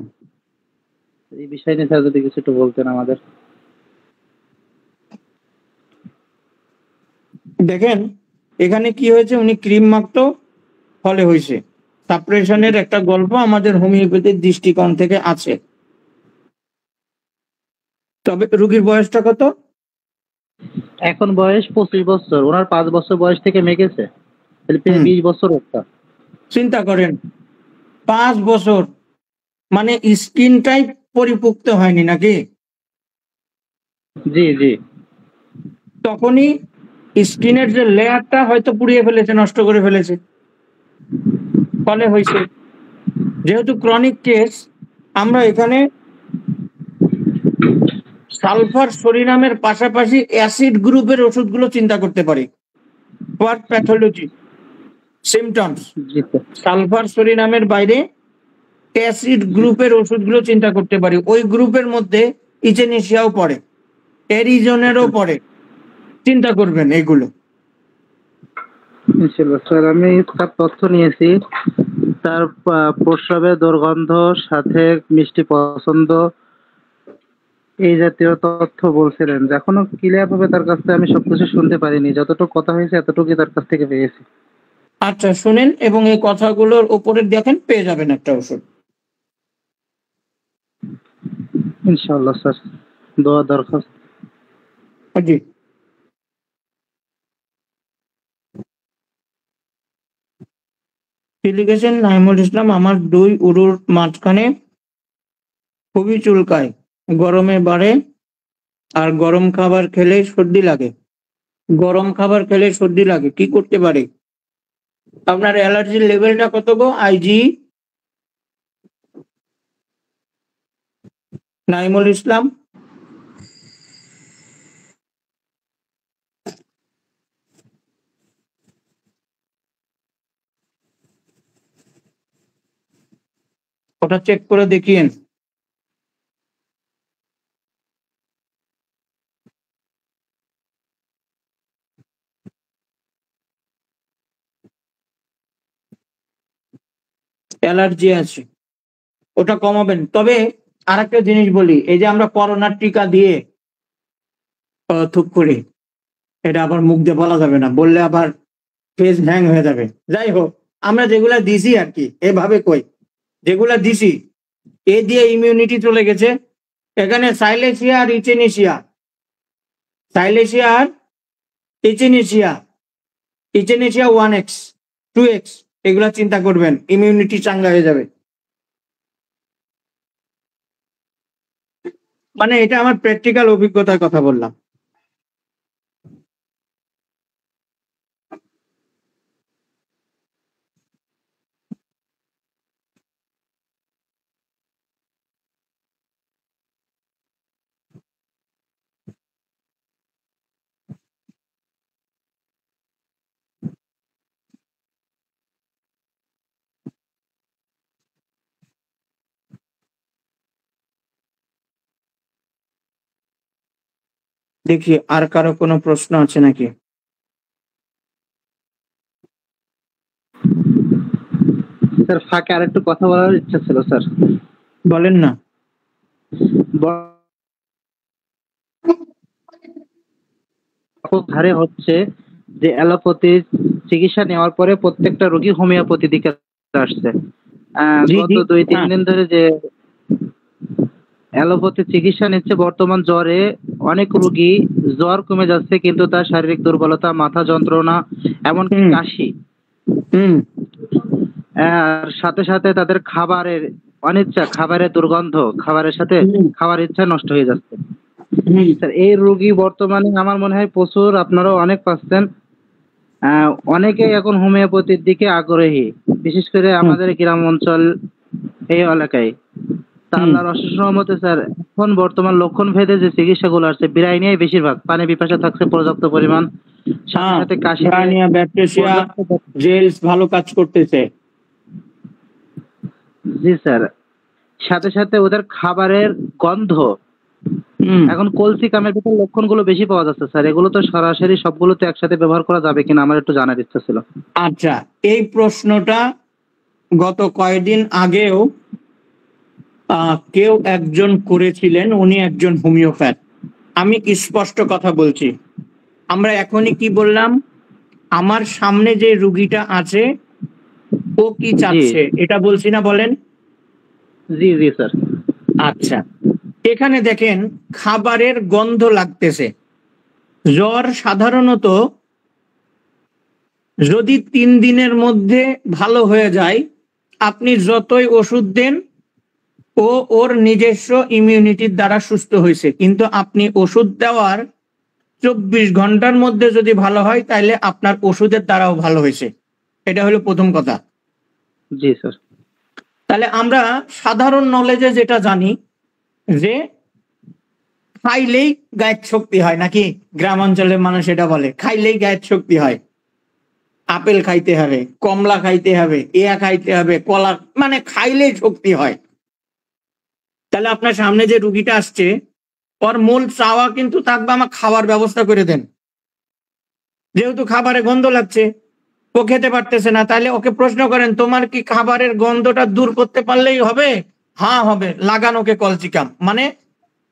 এই বিষয় নিয়ে স্যার যদি কিছু একটু বলতেন আমাদের।
দেখেন, এখানে কি হয়েছে, উনি ক্রিম মাখতো, ফলে হয়েছে সাপ্রেশনের একটা গল্প আমাদের হোমিওপ্যাথির দৃষ্টিকোণ থেকে আছে। তবে রোগীর বয়সটা কত?
এখন বয়স 25 বছর, ওনার 5 বছর বয়স থেকে মেকেছে, তাহলে প্রায়
হুম।
20 বছর একটা।
চিন্তা করেন, 5 বছর, মানে স্কিনটাই পরিপুক্ত হয়নি নাকি?
জি জি।
তখনই স্কিনের যে লেয়ারটা হয়তো পুড়িয়ে ফেলেছে, নষ্ট করে ফেলেছে, ফলে হয়েছে। যেহেতু ক্রনিক কেস, আমরা এখানে সালফার সরিনামের পাশাপাশি অ্যাসিড গ্রুপের ওষুধগুলো চিন্তা করতে পারি ফর প্যাথোলজি সিমটমস।
জি স্যার।
সালফার সরিনামের বাইরে অ্যাসিড গ্রুপের ওষুধগুলো চিন্তা করতে পারি। ওই গ্রুপের মধ্যে ইচেনিশিয়াও পড়ে, এরিজনেরও পড়ে। চিন্তা করবেন এগুলো।
ইনশাল্লাহ স্যার, আমি তার তথ্য নিয়েছি। তার প্রস্রাবের দুর্গন্ধ, সাথে মিষ্টি পছন্দ, এই জাতীয় তথ্য বলছিলেন। এখনো ক্লিয়ার ভাবে তার কাছ থেকে আমি সবকিছু শুনতে পারিনি, যতটুকু কথা হয়েছে এতটুকুই তার কাছ থেকে পেয়েছি।
আচ্ছা শুনেন, এবং এই কথাগুলোর উপরে দেখেন, পেয়ে যাবেন একটা ওষুধ।
ইনশাআল্লাহ স্যার, দোয়া দরকার।
জি। কি লিখেছেন নাইমুল ইসলাম? আমার দুই উরুর মাঝখানে খুবই চুলকায়, গরমে বাড়ে, আর গরম খাবার খেলে সর্দি লাগে। গরম খাবার খেলে সর্দি লাগে, কি করতে পারে? আপনার অ্যালার্জির লেভেলটা কত গো আইজি নাইমুল ইসলাম? ওটা চেক করে দেখিয়েন। অ্যালার্জি আছে, ওটা কমাবেন। তবে আরেকটা জিনিস বলি, এই যে আমরা করোনার টিকা দিয়ে থুক করি, এটা আবার মুখ দিয়ে বলা যাবে না, বললে আবার ফেস হ্যাং হয়ে যাবে। যাই হোক, আমরা যেগুলা দিছি আর কি, এভাবে কই, যেগুলা দিছি এ দিয়ে ইমিউনিটি চলে গেছে। এখানে সাইলেসিয়া আর ইচেনিসিয়া, সাইলেসিয়া আর ইচেনিসিয়া, ইচেনিসিয়া 1x 2x, এগুলা চিন্তা করবেন, ইমিউনিটি চাঙ্গা হয়ে যাবে। মানে এটা আমার প্র্যাকটিক্যাল অভিজ্ঞতার কথা বললাম। দেখি আর কারো কোনো প্রশ্ন আছে নাকি?
স্যার ফাঁকে আরেকটু কথা বলার ইচ্ছা ছিল স্যার।
বলেন না।
হারে হচ্ছে যে অ্যালোপ্যাথি চিকিৎসা নেওয়ার পরে প্রত্যেকটা রোগী হোমিওপ্যাথি দিকে আসছে।
জি,
গত
জি,
2-3
হ্যাঁ।
দিন ধরে যে অ্যালোপ্যাথি চিকিৎসা নিচ্ছে, বর্তমান জ্বরে অনেক রোগী জ্বর কমে যাচ্ছে কিন্তু তার শারীরিক দুর্বলতা, মাথা যন্ত্রণা, এমনকি
হুম।
কাশি,
হুম।
আর সাথে সাথে তাদের খাবারের অনিচ্ছা, খাবারের দুর্গন্ধ, খাবারের সাথে
হুম।
খাওয়ার ইচ্ছা নষ্ট হয়ে যাচ্ছে।
হুম।
স্যার এই রোগী বর্তমানে আমার মনে হয় প্রচুর, আপনারাও অনেক পাচ্ছেন। অনেকেই এখন হোমিওপ্যাথির দিকে আগ্রহী, বিশেষ করে আমাদের গ্রাম অঞ্চল এই এলাকায়। তা আল্লাহর অশেষ রহমতে স্যার এখন বর্তমান লক্ষণ ভেদে যে চিকিৎসাগুলো আসছে বিরাই নিয়ে বেশিরভাগ, পানি পিপাসা থাকছে পর্যাপ্ত পরিমাণ, সাথে সাথে কাশি,
ব্রানিয়া, ব্যাকটেরিয়া, জেলস ভালো কাজ করতেছে।
জি স্যার, সাথে সাথে ওদের খাবারের গন্ধ, এখন কলসি কামের ভিতর লক্ষণগুলো বেশি পাওয়া যাচ্ছে স্যার। এগুলো তো সরাসরি সবগুলো তো একসাথে ব্যবহার করা যাবে কিনা আমার একটু জানার ইচ্ছা ছিল।
আচ্ছা, এই প্রশ্নটা গত কয়েকদিন আগেও কেউ একজন করেছিলেন, উনি একজন হোমিওপ্যাথ। আমি স্পষ্ট কথা বলছি, আমরা এখনই কি বললাম, আমার সামনে যে রুগীটা আছে ও কি চাচ্ছে এটা বলছি না, বলেন।
জি জি স্যার।
আচ্ছা, এখানে দেখেন খাবারের গন্ধ লাগতেছে। জ্বর সাধারণত যদি 3 দিনের মধ্যে ভালো হয়ে যায়, আপনি যতই ওষুধ দেন ও ওর নিজস্ব ইমিউনিটির দ্বারা সুস্থ হয়েছে, কিন্তু আপনি ওষুধ দেওয়ার 24 ঘন্টার মধ্যে যদি ভালো হয় তাহলে আপনার ওষুধের দ্বারাও ভালো হয়েছে। এটা হলো প্রথম কথা।
জি স্যার।
তাহলে আমরা সাধারণ নলেজে যেটা জানি যে খাইলেই গায়ের শক্তি হয়, নাকি গ্রাম অঞ্চলের মানুষ এটা বলে খাইলেই গায়ের শক্তি হয়। আপেল খাইতে হবে, কমলা খাইতে হবে, এয়া খাইতে হবে, কলা, মানে খাইলেই শক্তি হয়। তাহলে আপনার সামনে যে রুগীটা আসছে ওর মূল চাওয়া কিন্তু থাকবে আমার খাওয়ার ব্যবস্থা করে দেন। যেহেতু খাবারে গন্ধ লাগছে, ও খেতে পারতেছে না, তাহলে ওকে প্রশ্ন করেন তোমার কি খাবারের গন্ধটা দূর করতে পারলেই হবে? হ্যাঁ হবে, লাগান ওকে কলসিকাম। মানে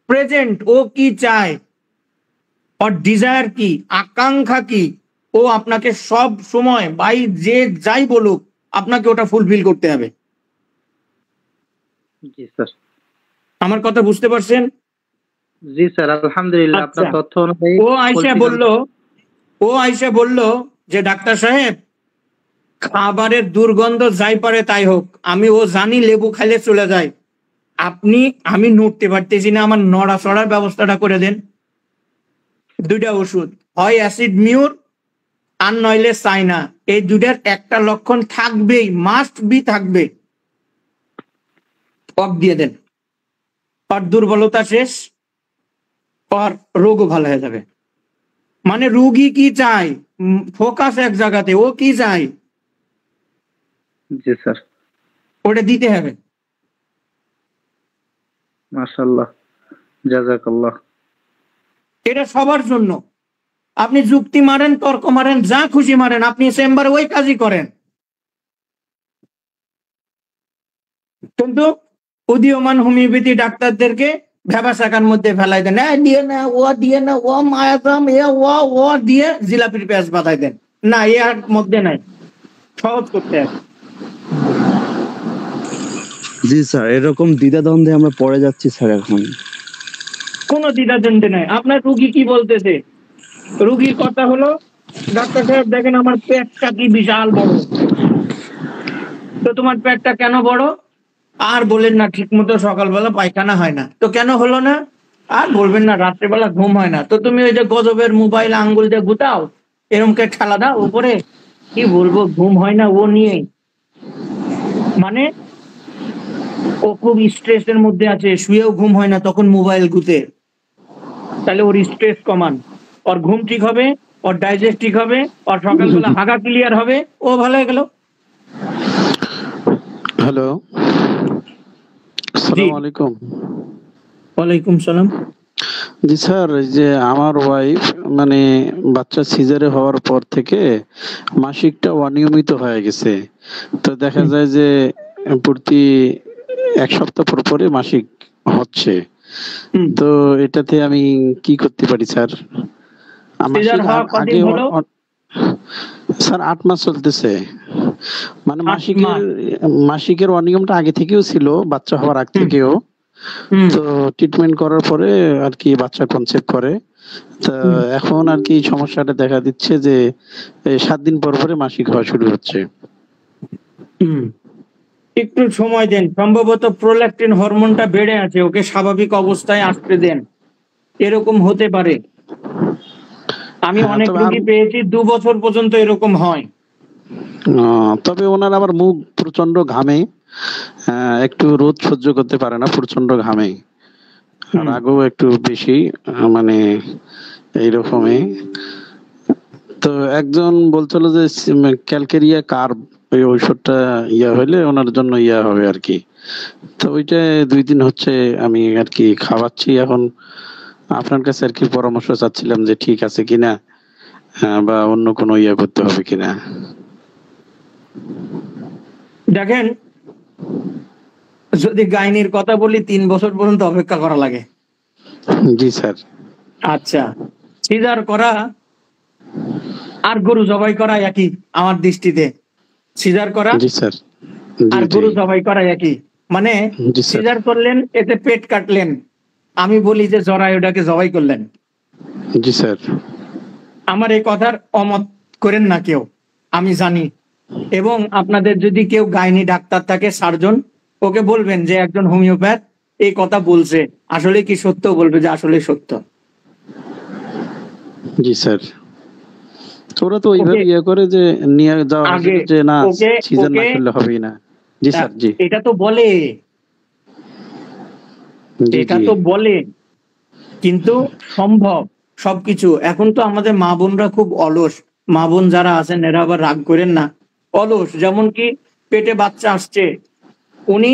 প্রেজেন্ট, ও কি চায়, ওর ডিজায়ার কি, আকাঙ্ক্ষা কি, ও আপনাকে সব সময় বাই যে যাই বলুক আপনাকে ওটা ফুলফিল করতে হবে।
জি স্যার।
আমার কথা বুঝতে পারছেন?
জি স্যার, আলহামদুলিল্লাহ আপনার তথ্য অনুযায়ী
ও আইসা বলল যে ডাক্তার সাহেব খাবারের দুর্গন্ধ যাই পারে তাই হোক, আমি ও জানি লেবু খাইলে চলে যায়, আমি নড়তে পারতেছি না, আমার নড়াচড়ার ব্যবস্থাটা করে দেন। 2টা ওষুধ, হয় অ্যাসিড মিউর আর নইলে সাইনা, এই 2টার একটা লক্ষণ থাকবেই, মাস্ট বি থাকবে, অফ দিয়ে দেন। আর দুর্বলতা শেষ, আর রোগও ভালো হয়ে যাবে। মানে রোগী কি চায়, ফোকাস এক জায়গাতে, ও কি চায়
জি স্যার,
ওটা দিতে হবে।
মাশাআল্লাহ, জাযাকাল্লাহ।
এটা সবার জন্য। আপনি যুক্তি মারেন, তর্ক মারেন, যা খুশি মারেন, আপনি চেম্বারে ওই কাজই করেন, কিন্তু উদীয়মান হোমিওপ্যাথি ডাক্তারদেরকে ভ্যাবাসাকার মধ্যে ফেলাই দেন, দিয়ে না ও দিয়ে না ও মায়াজাম ও দিয়ে জিলাপির পেঁয়াজ বাঁধাই দেন। না, এর মধ্যে নাই, সহজ করতে হবে।
জি স্যার, এরকম দ্বিধাদ্বন্দ্বে আমরা পড়ে যাচ্ছি স্যার। এখন
কোনো দ্বিধাদ্বন্দ্বে নাই। আপনার রুগী কি বলতেছে, রুগীর কথা হলো ডাক্তার সাহেব দেখেন আমার পেটটা কি বিশাল বড়। তো তোমার পেটটা কেন বড়? আর বলেন না, ঠিক মতো সকালবেলা পায়খানা হয় না। তো কেন হলো না? আর বলবেন না, রাত্রেবেলা ঘুম হয় না। তো তুমি ওই যে গজবের মোবাইল আঙ্গুল দিয়ে গুতাও, এরমকে ঠেলা দাও উপরে, কি বলবো, ঘুম হয় না ও নিয়ে। মানে ও খুব স্ট্রেসের মধ্যে আছে, শুয়েও ঘুম হয় না, তখন মোবাইল গুতে। তাহলে ওর স্ট্রেস কমান, ওর ঘুম ঠিক হবে, ওর ডাইজেস্ট ঠিক হবে, ওর সকালবেলা হাগা ক্লিয়ার হবে, ও ভালো হয়ে গেল।
হ্যালো, আসসালামু আলাইকুম।
ওয়ালাইকুম সালাম।
জি স্যার, এই যে আমার ওয়াইফ মানে বাচ্চা সিজারে হওয়ার পর থেকে মাসিকটা অনিয়মিত হয়ে গেছে। তো দেখা যায় যে প্রতি 1 সপ্তাহ পর পরে মাসিক হচ্ছে। তো এটাতে আমি কি করতে পারি স্যার?
সিজার হওয়া কদিন হলো?
স্যার 8 মাস চলতেছে। মানে
8 মাস।
মাসিকের অনিয়মটা আগে থেকেও ছিল, বাচ্চা হওয়ার আগ থেকেও। তো ট্রিটমেন্ট করার পরে আর কি বাচ্চা কনসেপ্ট করে। তো এখন আর কি সমস্যাটা দেখা দিচ্ছে যে 7 দিন পর পরে মাসিক হওয়া শুরু হচ্ছে।
একটু সময় দেন, সম্ভবত প্রোল্যাকটিন হরমোনটা বেড়ে আছে, ওকে স্বাভাবিক অবস্থায় আসতে দেন, এরকম হতে পারে। আমি অনেক রোগী পেয়েছি 2 বছর পর্যন্ত এরকম হয়।
তবে ওনার আবার মুখ প্রচন্ড ঘামে, একটু রোদ সহ্য করতে পারে না, প্রচন্ড ঘামে, রাগও একটু বেশি, মানে এইরকমই। তো একজন বলছিল যে ক্যালকেরিয়া কার্ব ওই ঔষধটা হইলে ওনার জন্য হবে আর কি। তো ওইটা 2 দিন হচ্ছে আমি আর কি খাওয়াচ্ছি। এখন আপনার কাছে আর কি পরামর্শ চাচ্ছিলাম যে ঠিক আছে কিনা, বা অন্য কোনো করতে হবে কিনা।
দেখেন, যদি গাইনির কথা বলি 3 বছর পর্যন্ত অপেক্ষা করা লাগে।
জি স্যার।
আচ্ছা, সিজার করা আর গরু জবাই করা একই আমার দৃষ্টিতে। সিজার করা
জি স্যার,
আর গরু জবাই করা একই। মানে সিজার করলেন, এতে পেট কাটলেন, আমি বলি যে জরায়ুটাকে জবাই করলেন।
জি স্যার।
আমার এই কথার অমত করেন না কেউ, আমি জানি। এবং আপনাদের যদি কেউ গাইনি ডাক্তার থাকে, সার্জন, ওকে বলবেন যে একজন হোমিওপ্যাথ এই কথা বলছে, আসলে কি সত্য, বলবে যে আসলে সত্য।
জি স্যার। ওরা তো ওইভাবে করে যে নিয়ে যাওয়া আগে যে না সিজন না করলে হবেই না। জি স্যার। জি,
এটা তো বলে, এটা তো বলে, কিন্তু সম্ভব সবকিছু। এখন তো আমাদের মা বোনরা খুব অলস। মা বোন যারা আছেন এরা আবার রাগ করেন না, অলস। যেমন কি পেটে বাচ্চা আসছে, উনি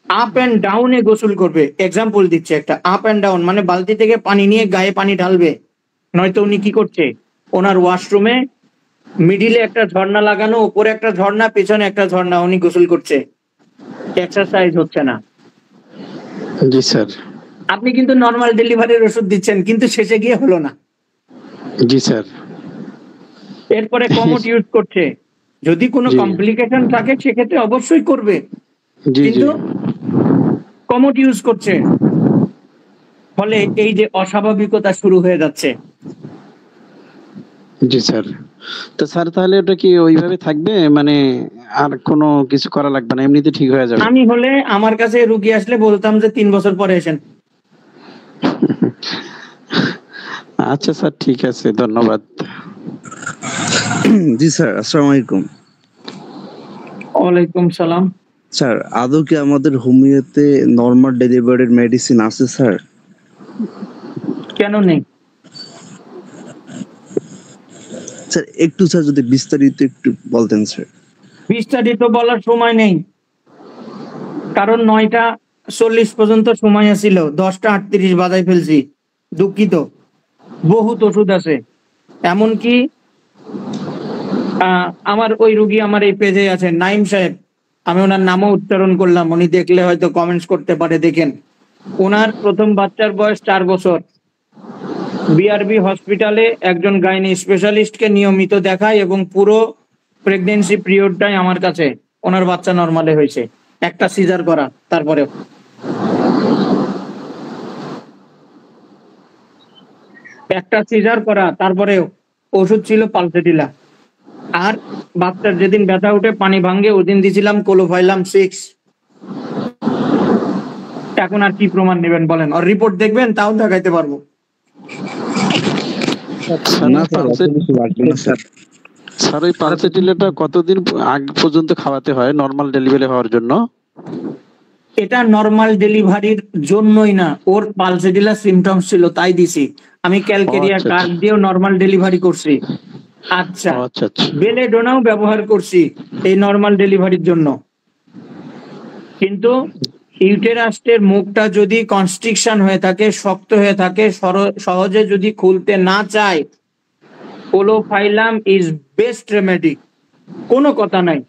আপ এন্ড ডাউনে গোসল করবে। এক্সাম্পল দিচ্ছে একটা, আপ এন্ড ডাউন মানে বালতি থেকে পানি নিয়ে গায়ে পানি ঢালবে। নয়তো উনি কি করছে, ওনার ওয়াশরুমে মিডিলে একটা ঝর্ণা লাগানো, উপরে একটা ঝর্ণা, পেছনে একটা ঝর্ণা, উনি গোসল করছে, এক্সারসাইজ হচ্ছে না।
জি স্যার।
আপনি কিন্তু নর্মাল ডেলিভারির ওষুধ দিচ্ছেন, কিন্তু শেষে গিয়ে হলো না।
জি স্যার।
এরপরে কমোড ইউজ করছে, যদি কোনো কমপ্লিকেশন থাকে সেক্ষেত্রে অবশ্যই করবে, কিন্তু কমোড ইউজ করছে, ফলে এই যে অস্বাভাবিকতা শুরু হয়ে যাচ্ছে।
জি স্যার। তো স্যার তাহলে ওটা কি ওইভাবে থাকবে, মানে আর কোনো কিছু করা লাগবে না, এমনিতে ঠিক হয়ে যাবে?
আমি হলে আমার কাছে রুগী আসলে বলতাম যে 3 বছর পরে এসেন।
আচ্ছা স্যার, ঠিক আছে, ধন্যবাদ।
জি স্যার, আসসালামু আলাইকুম।
ওয়ালাইকুম সালাম।
স্যার, আদৌ কি আমাদের হোমিওতে নরমাল ডেলিভারির মেডিসিন আছে স্যার?
কেন নেই
স্যার? একটু স্যার যদি বিস্তারিত একটু বলতেন স্যার।
বিস্তারিত বলার সময় নেই, কারণ 9টা 40 পর্যন্ত সময় ছিল, 10টা 38 বাজাই ফেলছি। দুঃখিত, বহুত ওষুধ আছে। এমনকি আমার ওই রুগী আমার এই পেজে আছেন, নাইম সাহেব, আমি ওনার নামও উচ্চারণ করলাম, উনি দেখলে হয়তো কমেন্টস করতে পারে, দেখেন। ওনার প্রথম বাচ্চার বয়স 4 বছর। বিআরবি হসপিটালে একজন গাইনি স্পেশালিস্টকে নিয়মিত দেখায় এবং পুরো প্রেগনেন্সি পিরিয়ডটাই আমার কাছে। ওনার বাচ্চা নরমালে হয়েছে, একটা সিজার করা, তারপরেও একটা সিজার করা, তারপরেও ওষুধ ছিল পালসেটিলা। আর বাচ্চার যেদিন ব্যথা উঠে পানি ভাঙ্গে ওদিন দিছিলাম কোলোফাইলাম 6। এখন আর কি প্রমাণ নেবেন বলেন? আর রিপোর্ট দেখবেন, তাও দেখাইতে পারবো।
স্যার, ওই পালসেটিলাটা কতদিন আগে পর্যন্ত খাওয়াতে হয় নরমাল ডেলিভারি হওয়ার জন্য?
এটা নরমাল ডেলিভারির জন্যই না, ওর পালসেটিলা সিমটমস ছিল তাই দিছি। আমি ক্যালকেরিয়া কার্ড দিয়েও নরমাল ডেলিভারি করছি। আচ্ছা, বেলেডোনাও ব্যবহার করছি এই নরমাল ডেলিভারির জন্য, কিন্তু ইউটেরাসের মুখটা যদি কনস্ট্রিকশন হয়ে থাকে, শক্ত হয়ে থাকে, সহজে যদি খুলতে না চায়, কোলোফাইলাম ইজ বেস্ট রেমেডি, কোনো কথা নাই।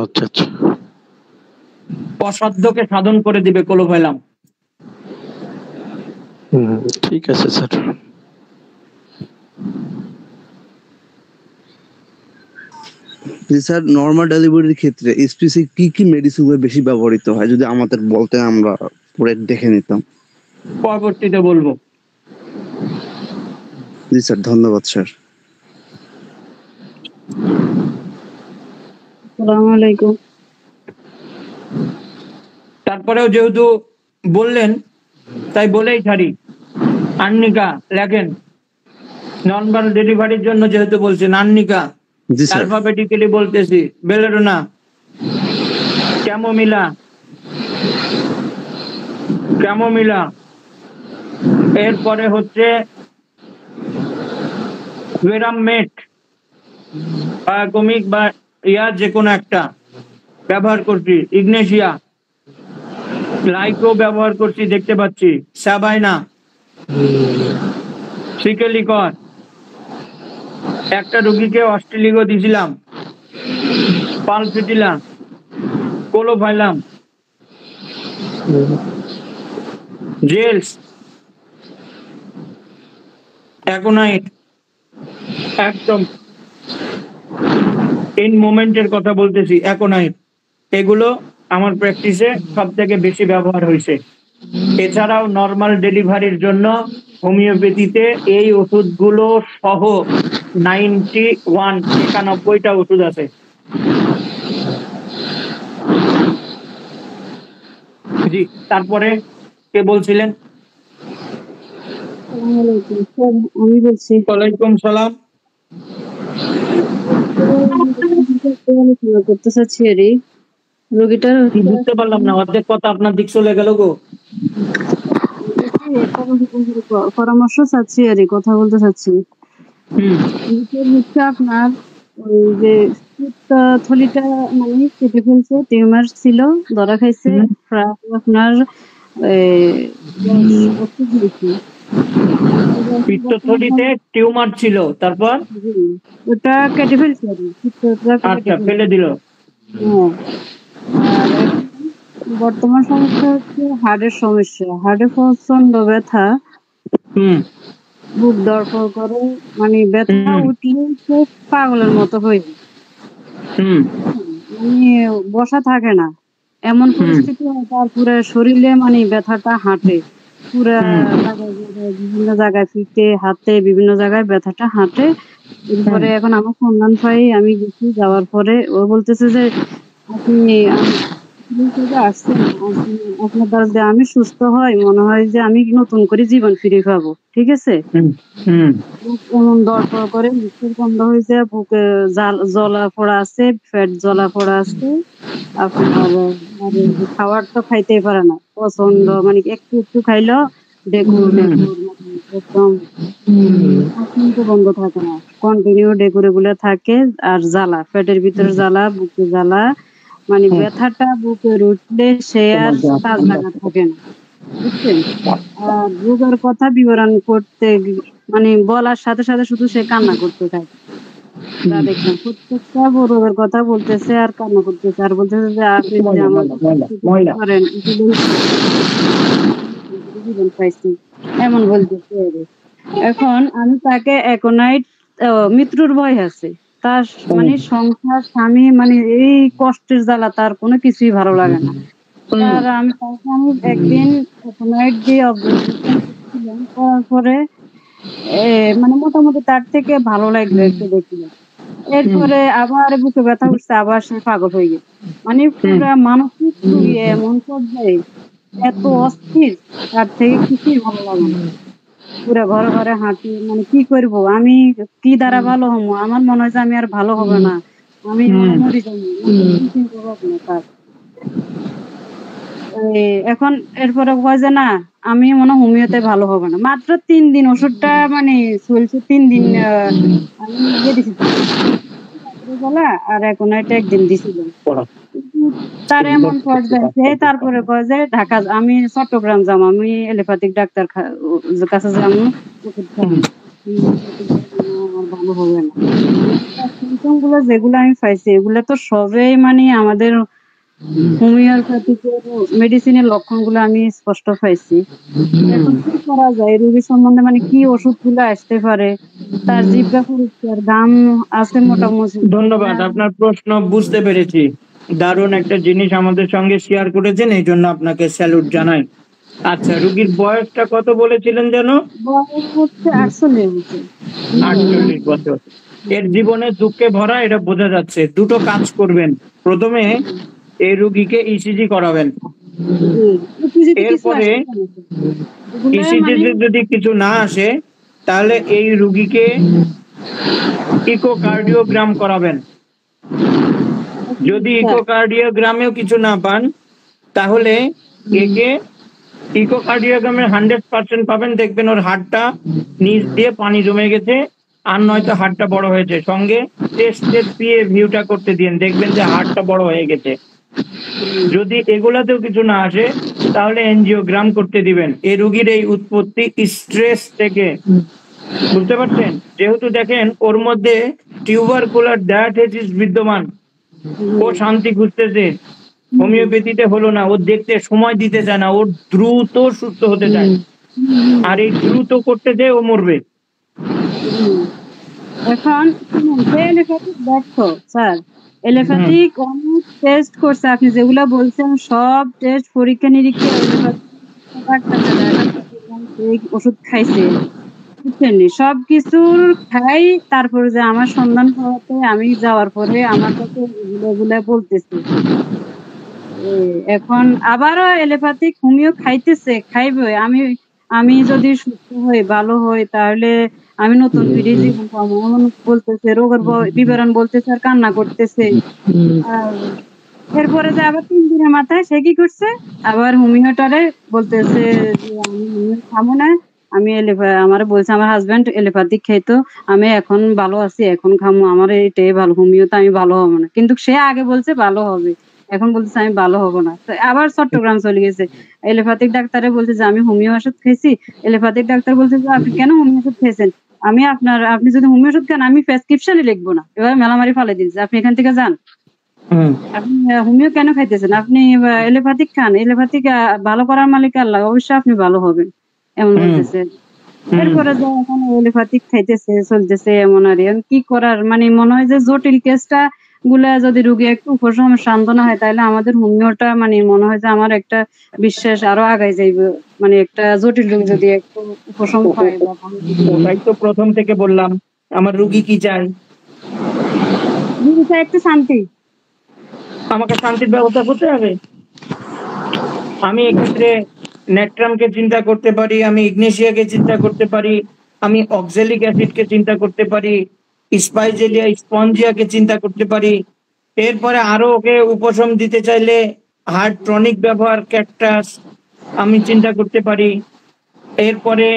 আচ্ছা আচ্ছা,
অসাধ্যকে সাধন করে দিবে কোলোফাইলাম।
ঠিক আছে স্যার।
জি স্যার, নর্মাল ডেলিভারির ক্ষেত্রে স্পেসিফিক কি কি মেডিসিন বেশি ব্যবহৃত হয় যদি আমাদের বলতেন, আমরা পরে দেখে নিতাম।
পরবর্তীতে বলবো।
জি স্যার, ধন্যবাদ স্যার।
আসসালামু আলাইকুম।
তারপরেও যেহেতু বললেন তাই বলেই ছাড়ি। আন্নিকা লেখেন, নর্মাল ডেলিভারির জন্য যেহেতু বলছেন আন্নিকা,
জি স্যার।
অ্যালফাবেটিক্যালি বলতেছি। বেলেডোনা, ক্যামোমিলা, ক্যামোমিলা, এরপরে হচ্ছে ভেরামেট, বায়োকমিক বা যে কোনো একটা ব্যবহার করছি। ইগনেশিয়া, লাইকো ব্যবহার করছি, দেখতে পাচ্ছি। সাবাইনা, সিকেলিকর, একটা রোগীকে অস্ট্রেলিগো দিয়েছিলাম, পালফিটিলা, কোলোফাইলাম, জেলস, অ্যাকোনাইট, একদম ইন মোমেন্টের কথা বলতেছি, অ্যাকোনাইট। এগুলো আমার প্র্যাকটিসে সব থেকে বেশি ব্যবহার হয়েছে। এছাড়াও নর্মাল ডেলিভারির জন্য হোমিওপ্যাথিতে এই ওষুধগুলো সহ 91টা ওষুধ আছে। জি, তারপরে কে বলছিলেন?
আমি বলছি।
ওয়ালাইকুম সালাম।
করতে চাচ্ছি আর রোগীটার
বুঝতে পারলাম না, অর্ধেক কথা আপনার দিক চলে গেল গো।
পরামর্শ চাচ্ছি আর কথা বলতে চাচ্ছি। আপনার ওই যে থলিটা মানে কেটে ফেলছে, টিউমার ছিল, ধরা খাইছে, প্রায় আপনার
পিত্তথলিতে টিউমার ছিল, তারপর
ওটা কেটে ফেলছে আর
আচ্ছা, ফেলে দিল।
বর্তমান সমস্যা হচ্ছে হার্টের সমস্যা। হার্টে প্রচন্ড ব্যথা, বুক দরপড় করে, মানে ব্যথা উঠলে সে পাগলের মতো হয়ে যায়, মানে বসা থাকে না, এমন পরিস্থিতি হয়। তার পুরো শরীরে মানে ব্যথাটা হাঁটে, পুরা জায়গায় জায়গায়, বিভিন্ন জায়গায় ফিটে, হাতে, বিভিন্ন জায়গায় ব্যথাটা হাঁটে। এরপরে এখন আমার সন্ধান পাই, আমি গেছি, যাওয়ার পরে ও বলতেছে যে আপনি আসছেন, আপনার দ্বারা যে আমি সুস্থ হয়, মনে হয় যে আমি নতুন করে জীবন ফিরে পাবো। ঠিক আছে, এমন দরপড় করে, মুখের গন্ধ হয়েছে, বুকে জ্বলা পোড়া আছে, পেট জ্বলা পোড়া আছে, আপনার খাবার তো খাইতেই পারে না, প্রচন্ড, মানে একটু একটু খাইলো ডেকুর ডেকুর, একদম বন্ধ থাকে না, কন্টিনিউ ডেকুরে গুলো থাকে। আর জ্বালা, পেটের ভিতরে জ্বালা, বুকে জ্বালা, মানে ব্যথাটা বুকে উঠলে সে আর তার জায়গা থাকে না, বুঝছেন। আর রোগের কথা বিবরণ করতে মানে বলার সাথে সাথে শুধু সে কান্না করতে থাকে। যা দেখলাম প্রত্যেকটা রোগের কথা বলতেছে আর কান্না করতেছে, আর বলতেছে যে আপনি যদি আমার করেন জীবন পাইছি, এমন বলতেছে। এখন আমি তাকে অ্যাকোনাইট, মৃত্যুর ভয় আছে তার, মানে সংসার, স্বামী, মানে এই কষ্টের জ্বালা তার কোনো কিছুই ভালো লাগে না। আর আমি একদিন অ্যাকোনাইট দিয়ে অবজারভেশন করছিলাম, করার পরে মানে মোটামুটি তার থেকে ভালো লাগলো একটু দেখলে। এরপরে আবার বুকে ব্যথা উঠছে, আবার সে পাগল হয়ে গেছে, মানে পুরা মানসিক এমন পর্যায়ে, এত অস্থির, তার থেকে কিছুই ভালো লাগে না। পুরা ঘরে ঘরে হাঁটি, মানে কি করবো আমি, কি দ্বারা ভালো হবো, আমার মনে হয় যে আমি আর ভালো হবে না, আমি মরে যাবো, তার। এখন এরপরে কয় যে না, আমি মনে হোমিওতে ভালো হবে না। মাত্র 3 দিন ওষুধটা মানে চলছে, 3 দিন আমি ইয়ে দিছি আর এখন এটা একদিন দিছিলাম, তার এমন পর্যায়ে তারপরে কয় যে ঢাকা আমি চট্টগ্রাম যাবো, আমি এলোপ্যাথিক ডাক্তার কাছে যাবো, ওষুধ খাবো। আমার ভালো হবে না। সিমটম গুলো যেগুলো আমি পাইছি এগুলো তো সবই মানে আমাদের হোমিওপ্যাথিক মেডিসিনের লক্ষণগুলো আমি স্পষ্ট পাইছি। এখন কি করা যায় রোগী সম্বন্ধে, মানে কি ওষুধ গুলো আসতে পারে, তার জিজ্ঞা পরীক্ষার দাম আছে মোটামুটি।
ধন্যবাদ, আপনার প্রশ্ন বুঝতে পেরেছি। দারুণ একটা জিনিস আমাদের সঙ্গে শেয়ার করেছেন, এই জন্য আপনাকে স্যালুট জানাই। আচ্ছা, রুগীর বয়সটা কত বলেছিলেন যেন?
বয়স হচ্ছে 48 বছর।
48 বছর। এর জীবনে দুঃখে ভরা, এটা বোঝা যাচ্ছে। দুটো কাজ করবেন, প্রথমে এই রুগীকে ইসিজি করাবেন, এরপরে ইসিজি যদি কিছু না আসে তাহলে এই রুগীকে ইকোকার্ডিওগ্রাম করাবেন। যদি ইকোকার্ডিওগ্রামেও কিছু না পান তাহলে একে ইকোকার্ডিওগ্রামের 100% পাবেন, দেখবেন ওর হাড়টা নিচ দিয়ে পানি জমে গেছে, আর নয়তো হাড়টা বড় হয়েছে। সঙ্গে টেস্টের পিএ ভিউটা করতে দিন, দেখবেন যে হাড়টা বড় হয়ে গেছে। যদি এগুলাতেও কিছু না আসে তাহলে এনজিওগ্রাম করতে দিবেন। এই রুগীর এই উৎপত্তি স্ট্রেস থেকে, বুঝতে পারছেন? যেহেতু দেখেন ওর মধ্যে টিউবারকুলার ডায়াবেটিস বিদ্যমান, ও শান্তি খুঁজতেছে, হোমিওপ্যাথিতে হলো না, ও দেখতে সময় দিতে চায় না, ওর দ্রুত সুস্থ হতে চায়, আর এই দ্রুত করতে যেয়ে ও মরবে।
এখন এলোপ্যাথিক দেখো স্যার, এলোপ্যাথিক অনেক টেস্ট করছে, আপনি যেগুলা বলছেন সব টেস্ট পরীক্ষা নিরীক্ষা ওষুধ খাইছে, বুঝছেন? সবকিছুর খাই, তারপরে যে আমার সন্ধান হওয়াতে আমি যাওয়ার পরে আমার কাছে এগুলা বলতেছে। এখন আবারও এলোপ্যাথিক হোমিও খাইতেছে, খাইবে। আমি যদি সুস্থ হই, ভালো হই, তাহলে আমি নতুন ফিরে জীবন পাবো এমন বলতেছে, রোগের বিবরণ বলতেছে আর কান্না করতেছে। আর এরপরে যে আবার 3 দিনের মাথায় সে কি করছে, আবার হোমিওটারে বলতেছে যে আমি হোমিও খাবো না, আমি আমার বলছে আমার হাজবেন্ড এলোপ্যাথিক খাইতো, আমি এখন ভালো আছি, এখন খামো, আমার এটাই ভালো, হোমিওতে আমি ভালো হবো না। কিন্তু সে আগে বলছে ভালো হবে, এখন বলতেছে আমি ভালো হবো না। তো আবার চট্টগ্রাম চলে গেছে, এলোপ্যাথিক ডাক্তারে বলছে যে আমি হোমিও ওষুধ খাইছি। এলোপ্যাথিক ডাক্তার বলছে যে আপনি কেন হোমিও ওষুধ খেয়েছেন, আপনি যদি হোমিও ওষুধ খান আমি প্রেসক্রিপশনই লিখবো না। এবার মেলামারি ফালে দিয়েছে, আপনি এখান থেকে যান, আপনি হোমিও কেন খাইতেছেন, আপনি এলোপ্যাথিক খান, এলোপ্যাথিক ভালো করার মালিক আল্লাহ, অবশ্যই আপনি ভালো হবেন, এমন বলতেছে। এরপরে যে এখন এলোপ্যাথিক খাইতেছে, চলতেছে এমন। আর এখন কি করার, মানে মনে হয় যে জটিল কেসটা গুলা যদি রোগী একটু উপশম সান্ত্বনা হয়, তাহলে আমাদের হোমিওটা মানে মনে হয় যে আমার একটা বিশ্বাস আরো আগায় যাইবে, মানে একটা জটিল রোগ যদি একটু উপশম পায়।
ওটাই তো প্রথম থেকে বললাম, আমার রুগী কি চাই?
রোগী চায় একটু শান্তি,
আমাকে শান্তির ব্যবস্থা করতে হবে। আমি এক্ষেত্রে নেট্রামকে চিন্তা করতে পারি, আমি ইগনেশিয়াকে চিন্তা করতে পারি, আমি অক্সালিক অ্যাসিডকে চিন্তা করতে পারি, স্পাইজেলিয়া স্পঞ্জিয়াকে চিন্তা করতে পারি। এরপরে আরো ওকে উপশম দিতে চাইলে হার্ট টনিক ব্যবহার, ক্যাকটাস আমি চিন্তা করতে পারি। এরপরে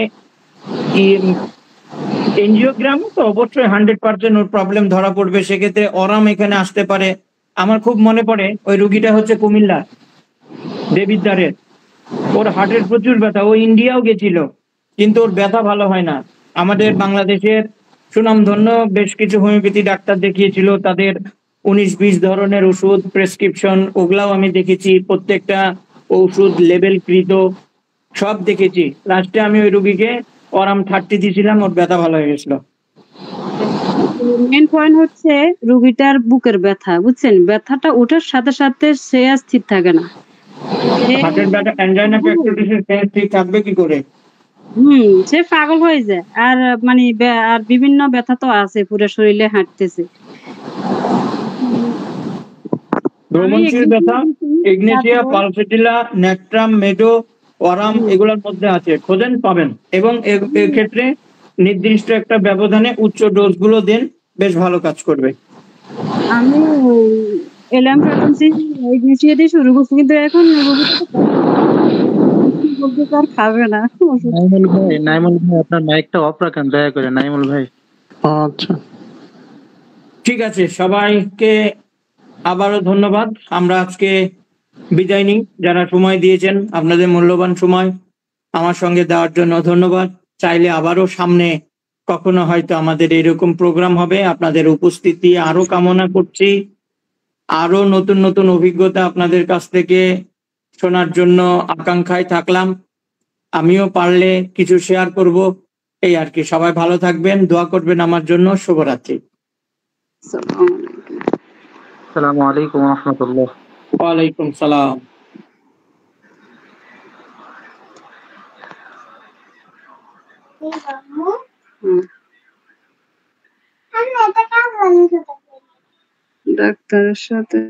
এনজিওগ্রাম তো অবশ্যই 100% ওর প্রবলেম ধরা পড়বে, সেক্ষেত্রে অরাম এখানে আসতে পারে। আমার খুব মনে পড়ে ওই রুগীটা হচ্ছে কুমিল্লা দেবিদ্বারের, ওর হার্টের প্রচুর ব্যথা, ও ইন্ডিয়াও গেছিল কিন্তু ওর ব্যথা ভালো হয় না। আমাদের বাংলাদেশের সুনামধন্য বেশ কিছু হোমিওপ্যাথি ডাক্তার দেখিয়েছিল, তাদের 19-20 ধরনের ওষুধ প্রেসক্রিপশন, ওগুলাও আমি দেখেছি, প্রত্যেকটা ওষুধ লেবেল কৃত, সব দেখেছি। লাস্টে আমি ওই রুগীকে অরাম 30 দিয়েছিলাম, ওর ব্যথা ভালো হয়ে গেছিল।
মেন পয়েন্ট হচ্ছে রোগীটার বুকের ব্যথা, বুঝছেন? ব্যথাটা ওঠার সাথে সাথে সে আর স্থির থাকে না।
হার্টের ব্যথা অ্যানজাইনা প্যাকটোরিসের ঠিক থাকবে কি করে?
সে পাগল হয়ে যায়। আর মানে আর বিভিন্ন ব্যথা তো আছে, পুরো শরীরে হাঁটতেছে।
ভ্রমণশীল ব্যথা, Ignatia, pulsatilla, natrum, meadow, aurum এগুলোর মধ্যে আছে, খোঁজেন পাবেন। এবং এক্ষেত্রে নির্দিষ্ট একটা ব্যবধানে উচ্চ ডোজ গুলো দেন, বেশ ভালো কাজ করবে।
আমি এলাম ইগনেশিয়া দিয়ে শুরু করছি, কিন্তু এখন আর খাবে না।
নাইমুল ভাই আপনার মাইকটা অফ রাখেন দয়া করে, নাইমুল ভাই।
আচ্ছা,
ঠিক আছে, সবাইকে আবারও ধন্যবাদ। আমরা আজকে বিদায় নিই। যারা সময় দিয়েছেন, আপনাদের মূল্যবান সময় আমার সঙ্গে দেওয়ার জন্য ধন্যবাদ। চাইলে আবারও সামনে কখনো হয়তো আমাদের এরকম প্রোগ্রাম হবে। আপনাদের উপস্থিতি আরো কামনা করছি। আরো নতুন নতুন অভিজ্ঞতা আপনাদের কাছ থেকে শোনার জন্য আকাঙ্ক্ষায় থাকলাম। আমিও পারলে কিছু শেয়ার করব, এই আর কি। সবাই ভালো থাকবেন, দোয়া করবেন আমার জন্য। শুভরাত্রি।
আসসালামু আলাইকুম রহমতুল্লাহ।
ওয়ালাইকুম সালাম।
এই বাবু আমি এটা কাজ জানি
ডাক্তারের সাথে